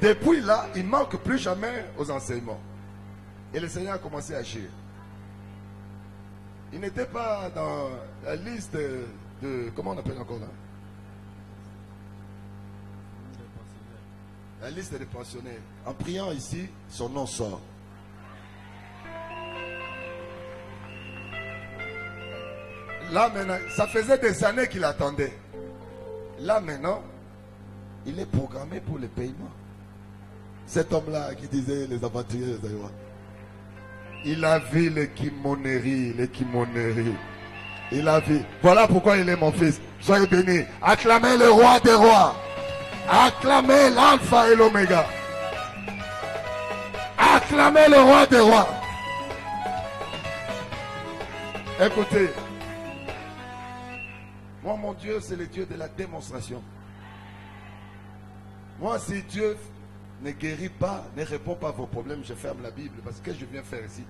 Depuis là, il ne manque plus jamais aux enseignements. Et le Seigneur a commencé à agir. Il n'était pas dans la liste de... Comment on appelle encore là? La liste des pensionnaires. En priant ici, son nom sort. Là maintenant, ça faisait des années qu'il attendait. Là maintenant, il est programmé pour le paiement. Cet homme-là qui disait les aventuriers des Aïwa. Il a vu les kimoneries. Il a vu. Voilà pourquoi il est mon fils. Soyez bénis. Acclamez le roi des rois. Acclamez l'alpha et l'oméga. Acclamez le roi des rois. Écoutez. Moi, mon Dieu, c'est le Dieu de la démonstration. Moi, si Dieu ne guérit pas, ne répond pas à vos problèmes, je ferme la Bible. Parce que je viens faire ici.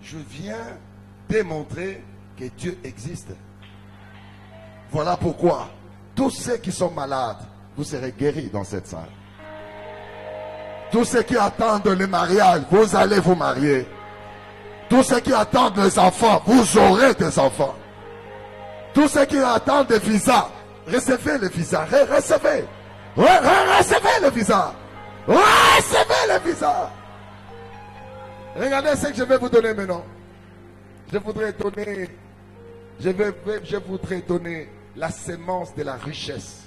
Je viens démontrer que Dieu existe. Voilà pourquoi tous ceux qui sont malades, vous serez guéris dans cette salle. Tous ceux qui attendent le mariage, vous allez vous marier. Tous ceux qui attendent les enfants, vous aurez des enfants. Tous ceux qui attendent des visas, recevez le visa. Recevez. Recevez le visa. Recevez le visa. Regardez ce que je vais vous donner maintenant. Je voudrais donner la sémence de la richesse.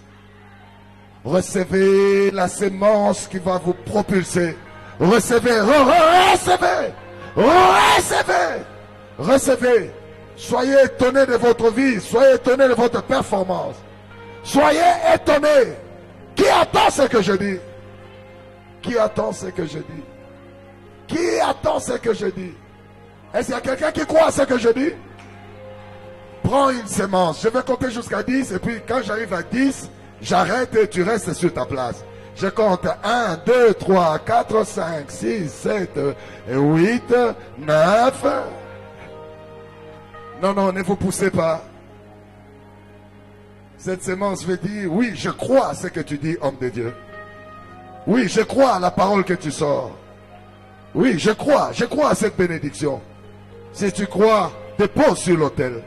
Recevez la sémence qui va vous propulser. Recevez. Recevez. Soyez étonnés de votre vie. Soyez étonnés de votre performance. Soyez étonnés. Qui attend ce que je dis? Qui attend ce que je dis? Qui attend ce que je dis? Est-ce qu'il y a quelqu'un qui croit à ce que je dis? Prends une sémence. Je vais compter jusqu'à 10 et puis quand j'arrive à 10, j'arrête et tu restes sur ta place. Je compte 1, 2, 3, 4, 5, 6, 7, 8, 9. Non, ne vous poussez pas. Cette sémence veut dire, oui, je crois à ce que tu dis, homme de Dieu. Oui, je crois à la parole que tu sors. Oui, je crois à cette bénédiction. Si tu crois, dépose sur l'autel.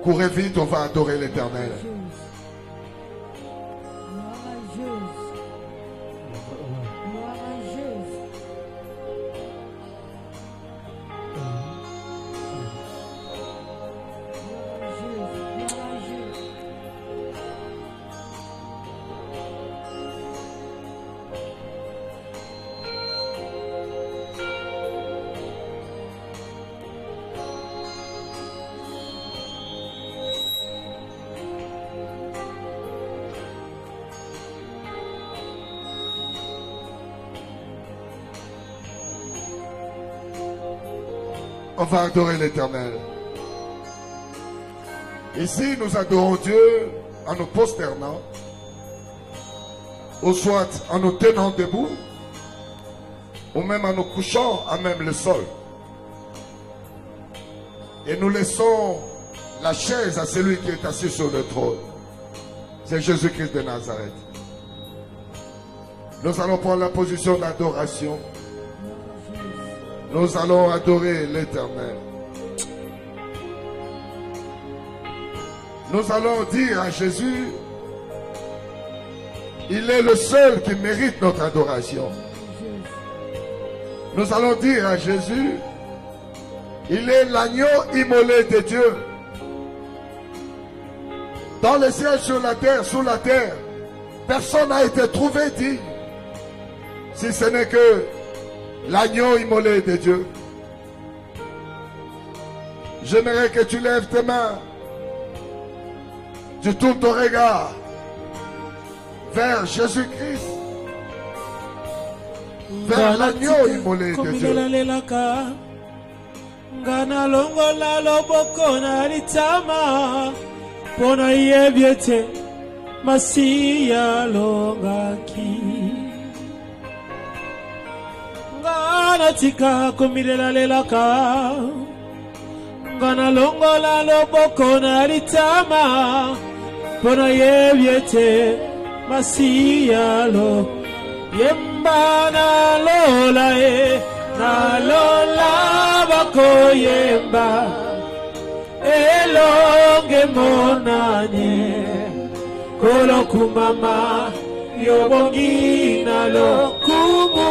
Courez vite, on va adorer l'Éternel. On va adorer l'Éternel. Ici, nous adorons Dieu en nous prosternant, ou soit en nous tenant debout, ou même en nous couchant à même le sol. Et nous laissons la chaise à celui qui est assis sur le trône. C'est Jésus-Christ de Nazareth. Nous allons prendre la position d'adoration. Nous allons adorer l'Éternel. Nous allons dire à Jésus, il est le seul qui mérite notre adoration. Nous allons dire à Jésus, il est l'agneau immolé de Dieu. Dans le ciel, sur la terre, sous la terre, personne n'a été trouvé digne, si ce n'est que l'agneau immolé de Dieu. J'aimerais que tu lèves tes mains, tu tournes ton regard vers Jésus-Christ, vers l'agneau immolé de Dieu. Ngana longola loboko na litama pona yebiete masiya longaki ngana tika kumilela lelaka ngana longola loboko na litama pona yebiete masiya lo yemba na lola na lola bako yemba elonge monanye kolo kumama yobongi na lokumu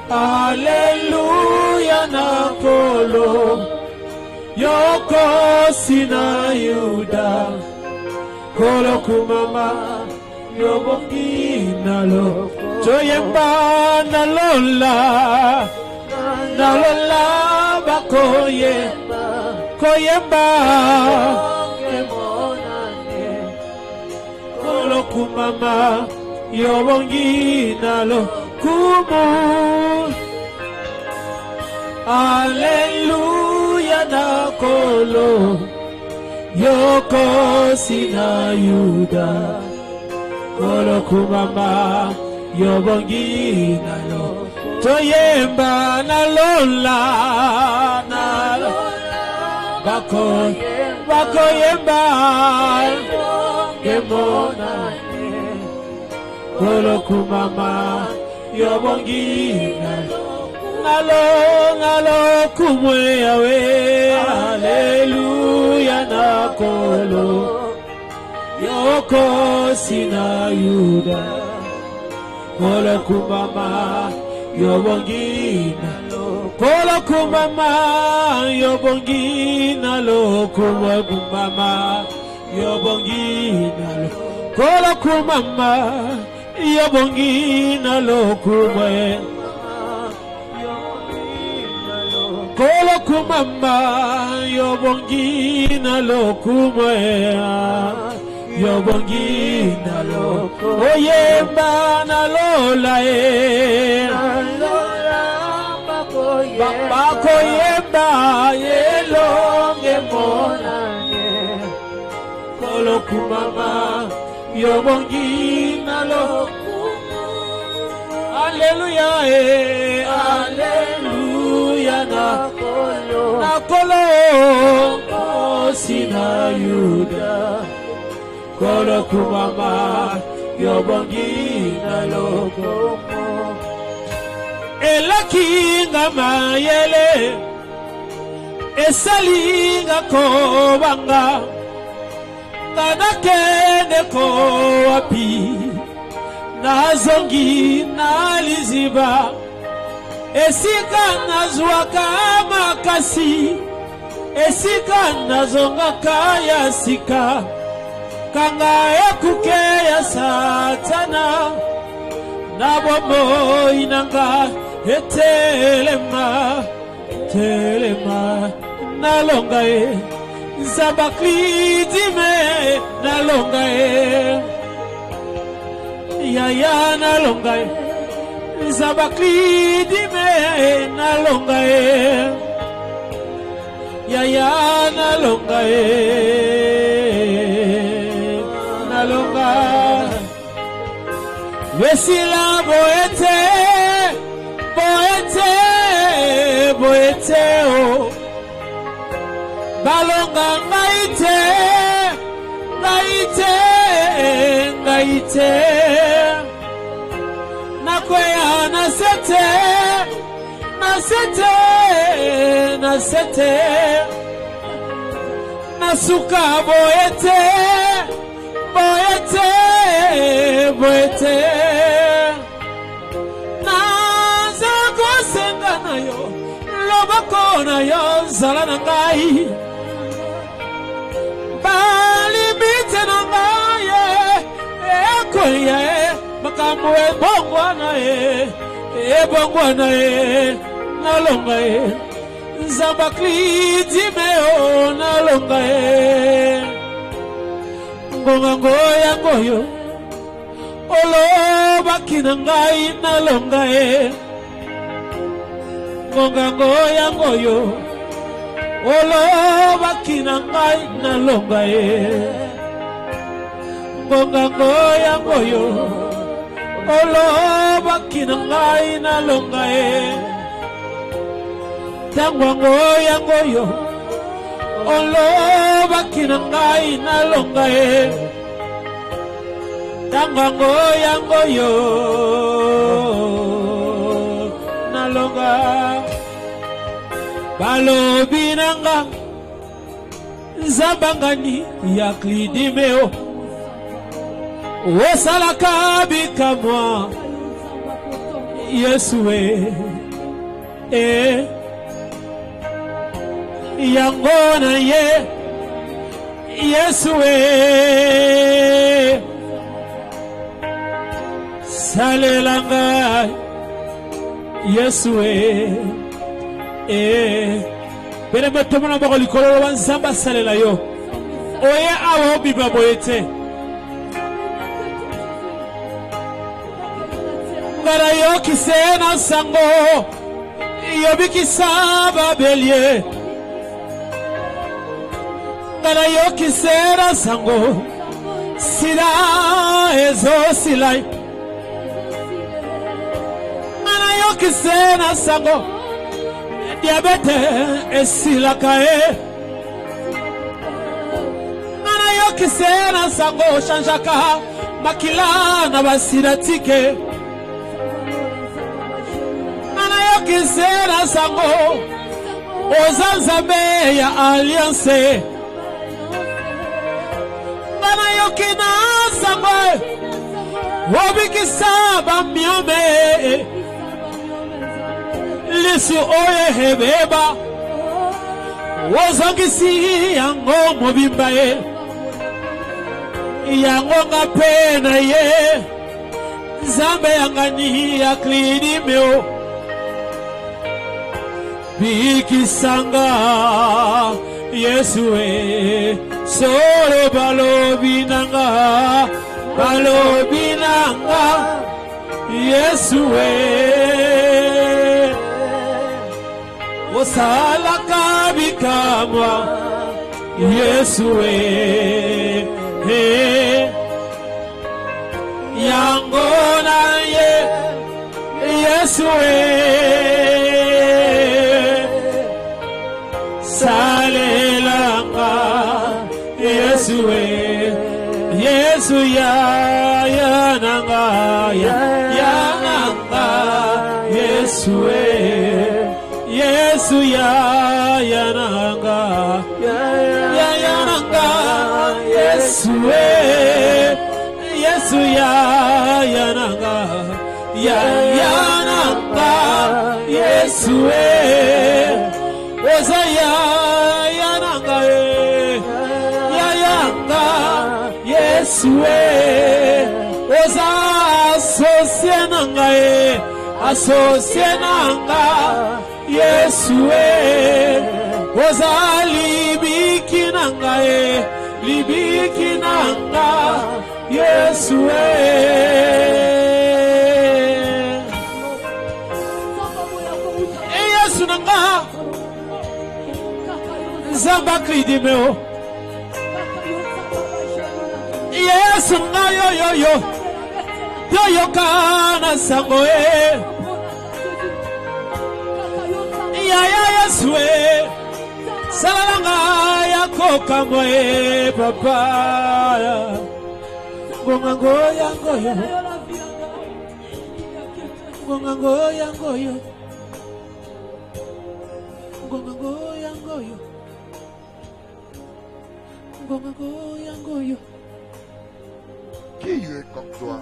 Haleluya na kolo yoko sina yuda kolo kumama yobongi na lo joyemba na lola bakoye koyemba kolo kumama yobongi na lo kumu Haleluya na kolo yoko sina yuda kolo kumama yobongi nalo toyemba nalola bakoyemba gemona kolo kumama yobongi nalo kumwe yawe haleluya na kolo yoko sina yuda kolo kumama yobongi nalo kolo kumama yobongi nalo kumama yobongi nalo kolo kumama yobongi nalo kumwe kolo kumama yobongi nalo kumwe yobongi nalo oyemba nalola bakoyemba yelonge monane kolo kumama yobongi nalo Haleluya haleluya na kolo sina yuda kolo kumama yobongi nalo kumo elakinga mayele esalinga kobanga nanakende ko wapi nazongi naliziba esika nazwaka makasi esika nazongaka ya sika kanga ekuke ya satana na bombo inanga etelema nalonga zabaklidime nalonga yaya nalonga zabaklidime nalonga yaya nalonga nalonga Vesila boete o balonga ngaite ite nakwea nasete nasuka boete naza kosenga nayo loboko nayo zala na ngai balimite na ngai ekoya makambo ebongwana nalonga nzamba klidimeo nalonga ngongango yangoyo olobaki na ngai nalonga ngongango yangoyo olobaki na ngai nalonga ngongango yangoyo olobaki na ngai nalonga tangwango yangoyo olobaki na ngai nalonga tangwango yangoyo nalonga balobi nanga nzambangani ya klidimeo osalaka bikamwa Yesu yango na ye Yesu salelanga Yesu bere betomona bako likolo wanzamba salela yo oye awo biba boyete ngara yo kisena sango yobikisa babelie ngara yo kisena sango sila ezo silai ngara yo kisena sango diabete esilakae ngara yo kisena sango shanjaka makila na basiratike kisera sango ozanzambe ya alliance bana yokina sango wobikisa bamiome lisu oye hebeba wozongisi yango mobimba yango ngapena ye zambe yangani ya klidimeo bikisanga Yesu solo balobinanga Yesu osalaka bikamwa Yesu yango na ye Yesu salelanga Yesu Yesu yananga Yesu Yesu yananga Yesu Yesu yananga Yesu Ozaya yananga Yesu Oza asosienanga Yesu Oza libikinanga Yesu Yesu nanga Zamba klidimeo Yesu nga yo kana sango ya Yesu salanga yako kamwe papa Ngongango yangoyo. Ngongango yangoyo. Ngongango yangoyo. Ngongango yangoyo. Qui est comme toi?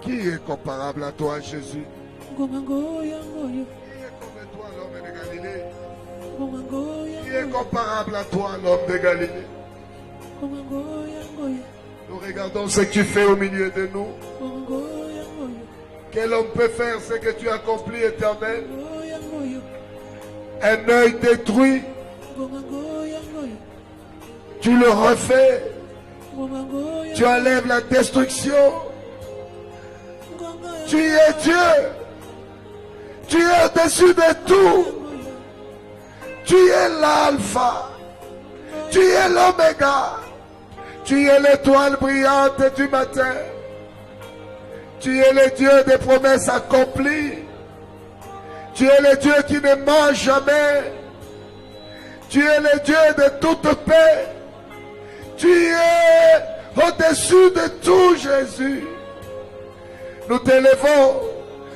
Qui est comparable à toi, Jésus? Qui est comme toi, l'homme de Galilée? Qui est comparable à toi, l'homme de Galilée? Nous regardons ce que tu fais au milieu de nous. Quel homme peut faire ce que tu accomplis, Éternel? Un œil détruit, tu le refais. Tu enlèves la destruction. Tu es Dieu. Tu es au-dessus de tout. Tu es l'alpha. Tu es l'oméga. Tu es l'étoile brillante du matin. Tu es le Dieu des promesses accomplies. Tu es le Dieu qui ne ment jamais. Tu es le Dieu de toute paix. Tu es au-dessus de tout, Jésus. Nous t'élevons,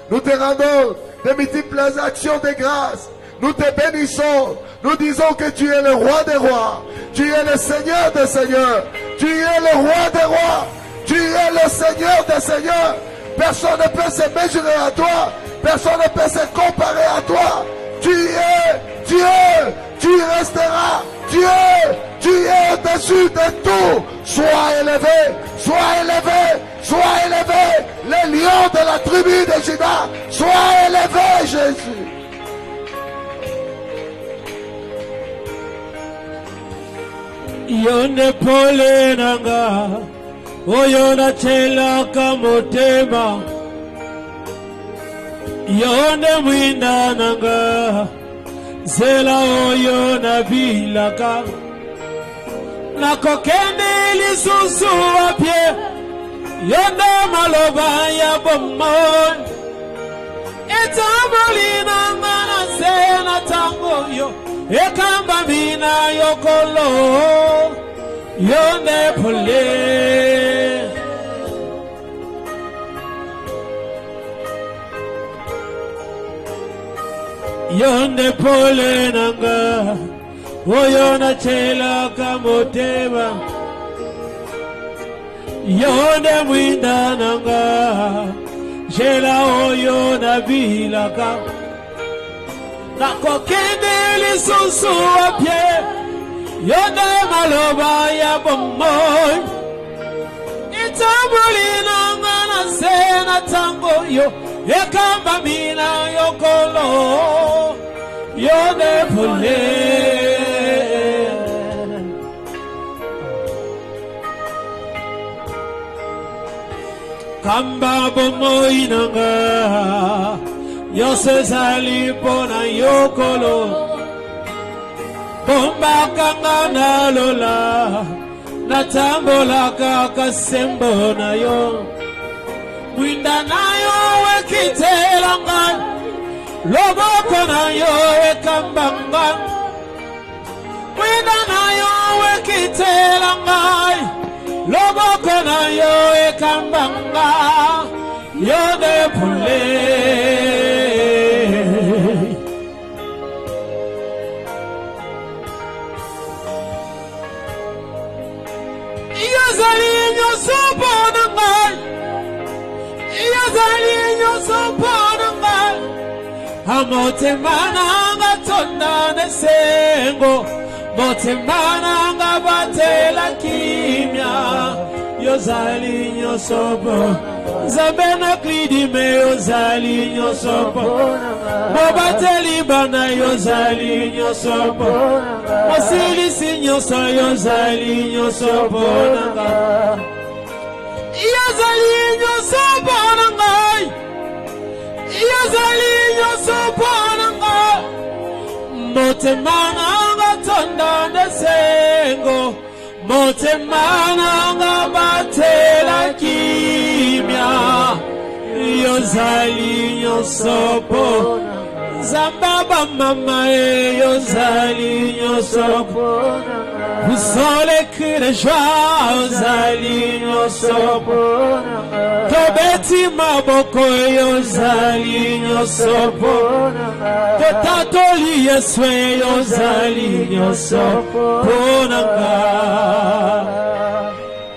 nous te rendons de multiples actions de grâce. Nous te bénissons. Nous disons que tu es le roi des rois. Tu es le Seigneur des seigneurs. Tu es le roi des rois. Tu es le Seigneur des seigneurs. Personne ne peut se mesurer à toi. Personne ne peut se comparer à toi. Tu es Dieu. Tu resteras Dieu. Tu es au-dessus de tout. Sois élevé. Sois élevé. Sois élevé. Les lions de la tribu de Juda. Sois élevé, Jésus. Yonde pole nanga, oyona chela kamotema. Yonde mwinda nanga, zela oyona bilaka. Nakokende lisusu apye, yonde maloba ya bomon. Etamboli nanga na sena tango yo. Ekamba mina yokolo yonde pole yonde pole nanga oyona chela kamoteba yonde mwinda nanga chela oyona bilaka. Nakokende lisusu apye yonde maloba ya bomoy. Itambuli nanga na sena tango yo. Ekamba mina yokolo yonde pole. Kamba bomoy nanga Yose sali pona yokolo Bomba kanga na lola Natambola kaka sembo na yo Mwinda na yo wekitela ngai Loboko na yo wekambanga Mwinda na yo wekitela ngai Loboko na yo wekambanga Yonde pole Yazalinyo soponangai Yazalinyo soponangai Amotemana nga tonda nesengo Motemana nga batela kimya Yozalinyo sopo Zabena klidi me yozalinyo sopo Mobateli bana yozalinyo sopo Mosili sinyo so yozalinyo sopo nanga Yozalinyo sopo nanga Yozalinyo sopo nanga Motemana nga tonda nesengo Motemana nga batela kimya Yozali nyosopo Zambaba mama yozali nyosopo Vous sont les cris de joie aux alignes sopo. Tobeti maboko aux alignes sopo. Tetatoli yeswe aux alignes sopo.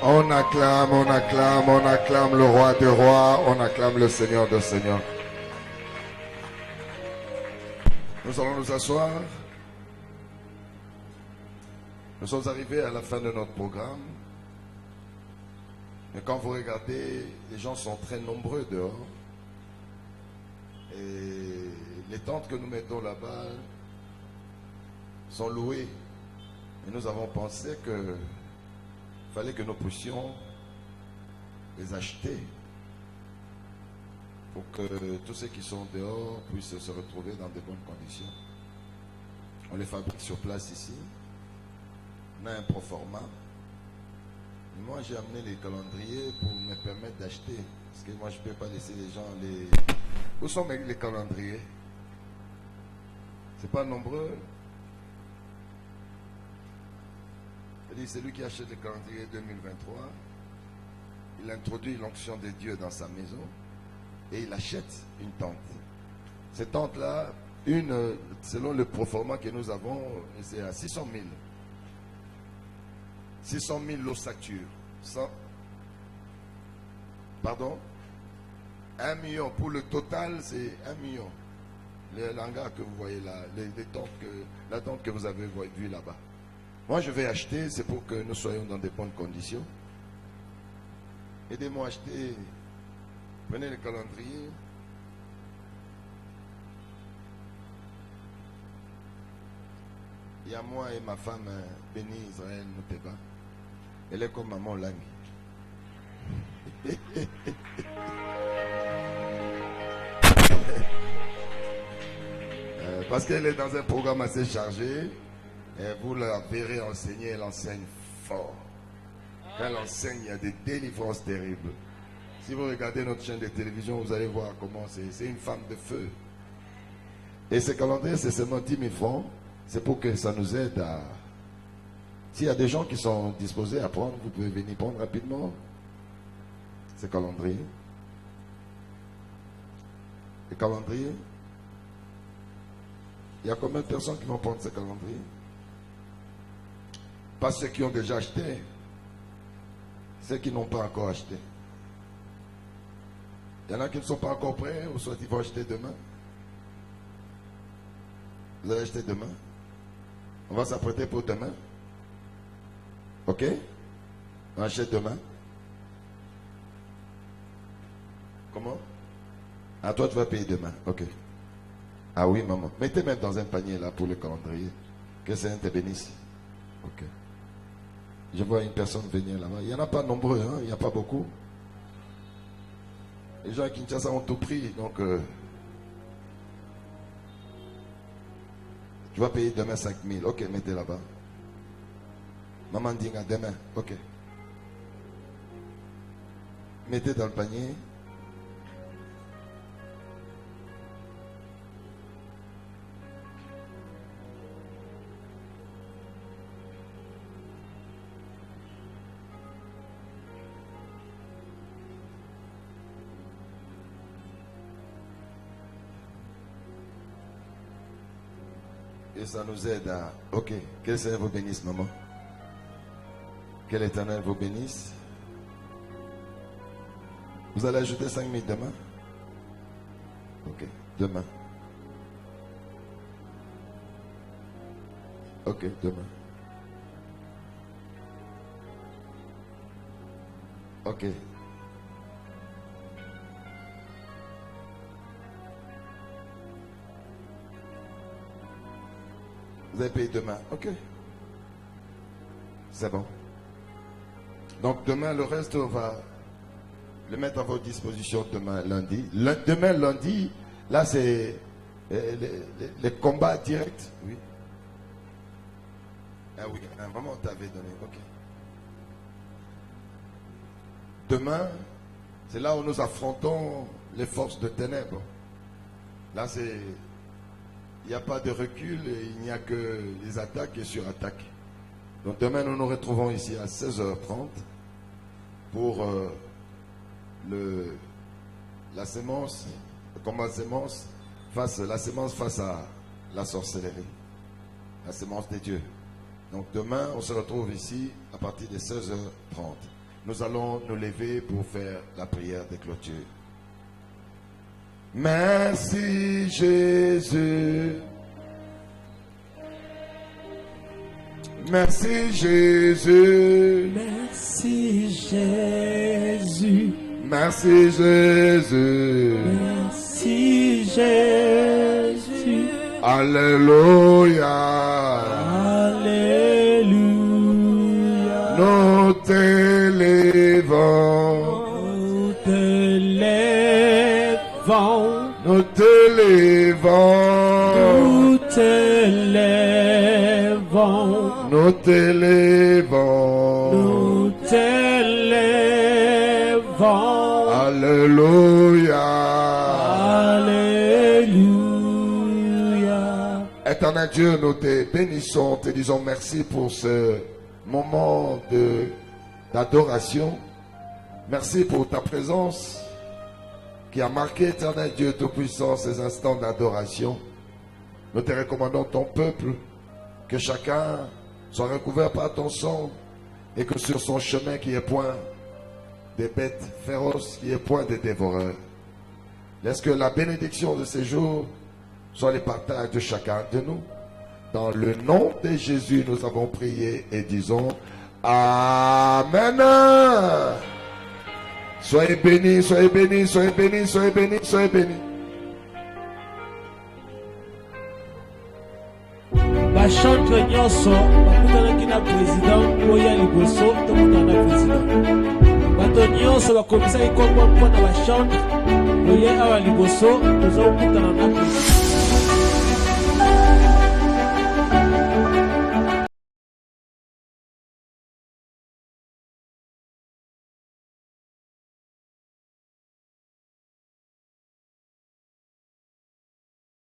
On acclame, on acclame, on acclame le roi des rois, on acclame le Seigneur des seigneurs. Nous allons nous asseoir. Nous sommes arrivés à la fin de notre programme. Mais quand vous regardez, les gens sont très nombreux dehors. Et les tentes que nous mettons là-bas sont louées. Et nous avons pensé que fallait que nous puissions les acheter pour que tous ceux qui sont dehors puissent se retrouver dans de bonnes conditions. On les fabrique sur place ici. On a un proforma. Et moi, j'ai amené les calendriers pour me permettre d'acheter. Parce que moi, je ne peux pas laisser les gens les... Où sont les calendriers? C'est pas nombreux. Celui qui achète le calendrier 2023, il introduit l'onction de Dieu dans sa maison et il achète une tente. Cette tente-là, selon le proforma que nous avons, c'est à 600 000. 600 000 l'ossature. Pardon? 1 million. Pour le total, c'est 1 million. Le hangar que vous voyez là, la tente que vous avez vue là-bas. Moi, je vais acheter, c'est pour que nous soyons dans de bonnes conditions. Aidez-moi à acheter. Prenez le calendrier. Il y a moi et ma femme, bénie Israël Mouteba. Elle est comme maman Lami. Parce qu'elle est dans un programme assez chargé. Et vous la verrez enseigner, elle enseigne fort. Quand elle enseigne, il y a des délivrances terribles. Si vous regardez notre chaîne de télévision, vous allez voir comment c'est une femme de feu. Et ce calendrier, c'est seulement 10 000 francs. C'est pour que ça nous aide à... S'il y a des gens qui sont disposés à prendre, vous pouvez venir prendre rapidement ce calendrier. Le calendrier. Il y a combien de personnes qui vont prendre ce calendrier? Pas ceux qui ont déjà acheté, ceux qui n'ont pas encore acheté. Il y en a qui ne sont pas encore prêts, ou soit ils vont acheter demain. Vous allez acheter demain. On va s'apprêter pour demain. Ok? On achète demain. Comment? Ah, toi tu vas payer demain. Ok. Ah oui, maman. Mettez même dans un panier là pour le calendrier. Que Seigneur te bénisse. Ok. Je vois une personne venir là-bas. Il n'y en a pas nombreux, hein? Il n'y a pas beaucoup. Les gens à Kinshasa ont tout pris, donc tu vas payer demain 5 000. Ok, mettez là-bas. Maman dit demain. Ok. Mettez dans le panier. Et ça nous aide à... Ok. Que le Seigneur vous bénisse, maman. Que l'Éternel vous bénisse. Vous allez ajouter 5 000 demain? Ok. Demain. Ok. Demain. Ok. Vous allez payer demain. Ok. C'est bon. Donc demain, le reste, on va le mettre à votre disposition demain lundi. Demain lundi, là c'est les combats directs. Oui. Ah oui, vraiment on t'avait donné. Ok. Demain, c'est là où nous affrontons les forces de ténèbres. Là c'est... Il n'y a pas de recul, il n'y a que les attaques et sur-attaques. Donc demain, nous nous retrouvons ici à 16h30 pour la sémence, le combat de sémence face à la sorcellerie, la sémence des dieux. Donc demain, on se retrouve ici à partir de 16h30. Nous allons nous lever pour faire la prière de clôture. Merci Jésus. Merci Jésus. Merci Jésus. Merci Jésus. Merci Jésus. Alléluia. Alléluia. Nous t'élevons. Nous t'élevons. Nous t'élevons. Nous t'élevons. Nous t'élevons. Nous t'élevons. Alléluia. Alléluia. Éternel Dieu, nous te bénissons, te disons merci pour ce moment d'adoration. Merci pour ta présence qui a marqué, Éternel Dieu Tout-Puissant, ces instants d'adoration. Nous te recommandons ton peuple, que chacun soit recouvert par ton sang et que sur son chemin qui est point des bêtes féroces, qui est point des dévoreurs. Laisse que la bénédiction de ces jours soit le partage de chacun de nous. Dans le nom de Jésus, nous avons prié et disons Amen. Soyez bénis, soyez bénis, soyez bénis, soyez bénis, soyez bénis. Bachantre nyonso bakutanaki na président oya liboso tokutana na président bato nyonso bakomisaki kongo mpona bachantre oya awa liboso tozokutana na président.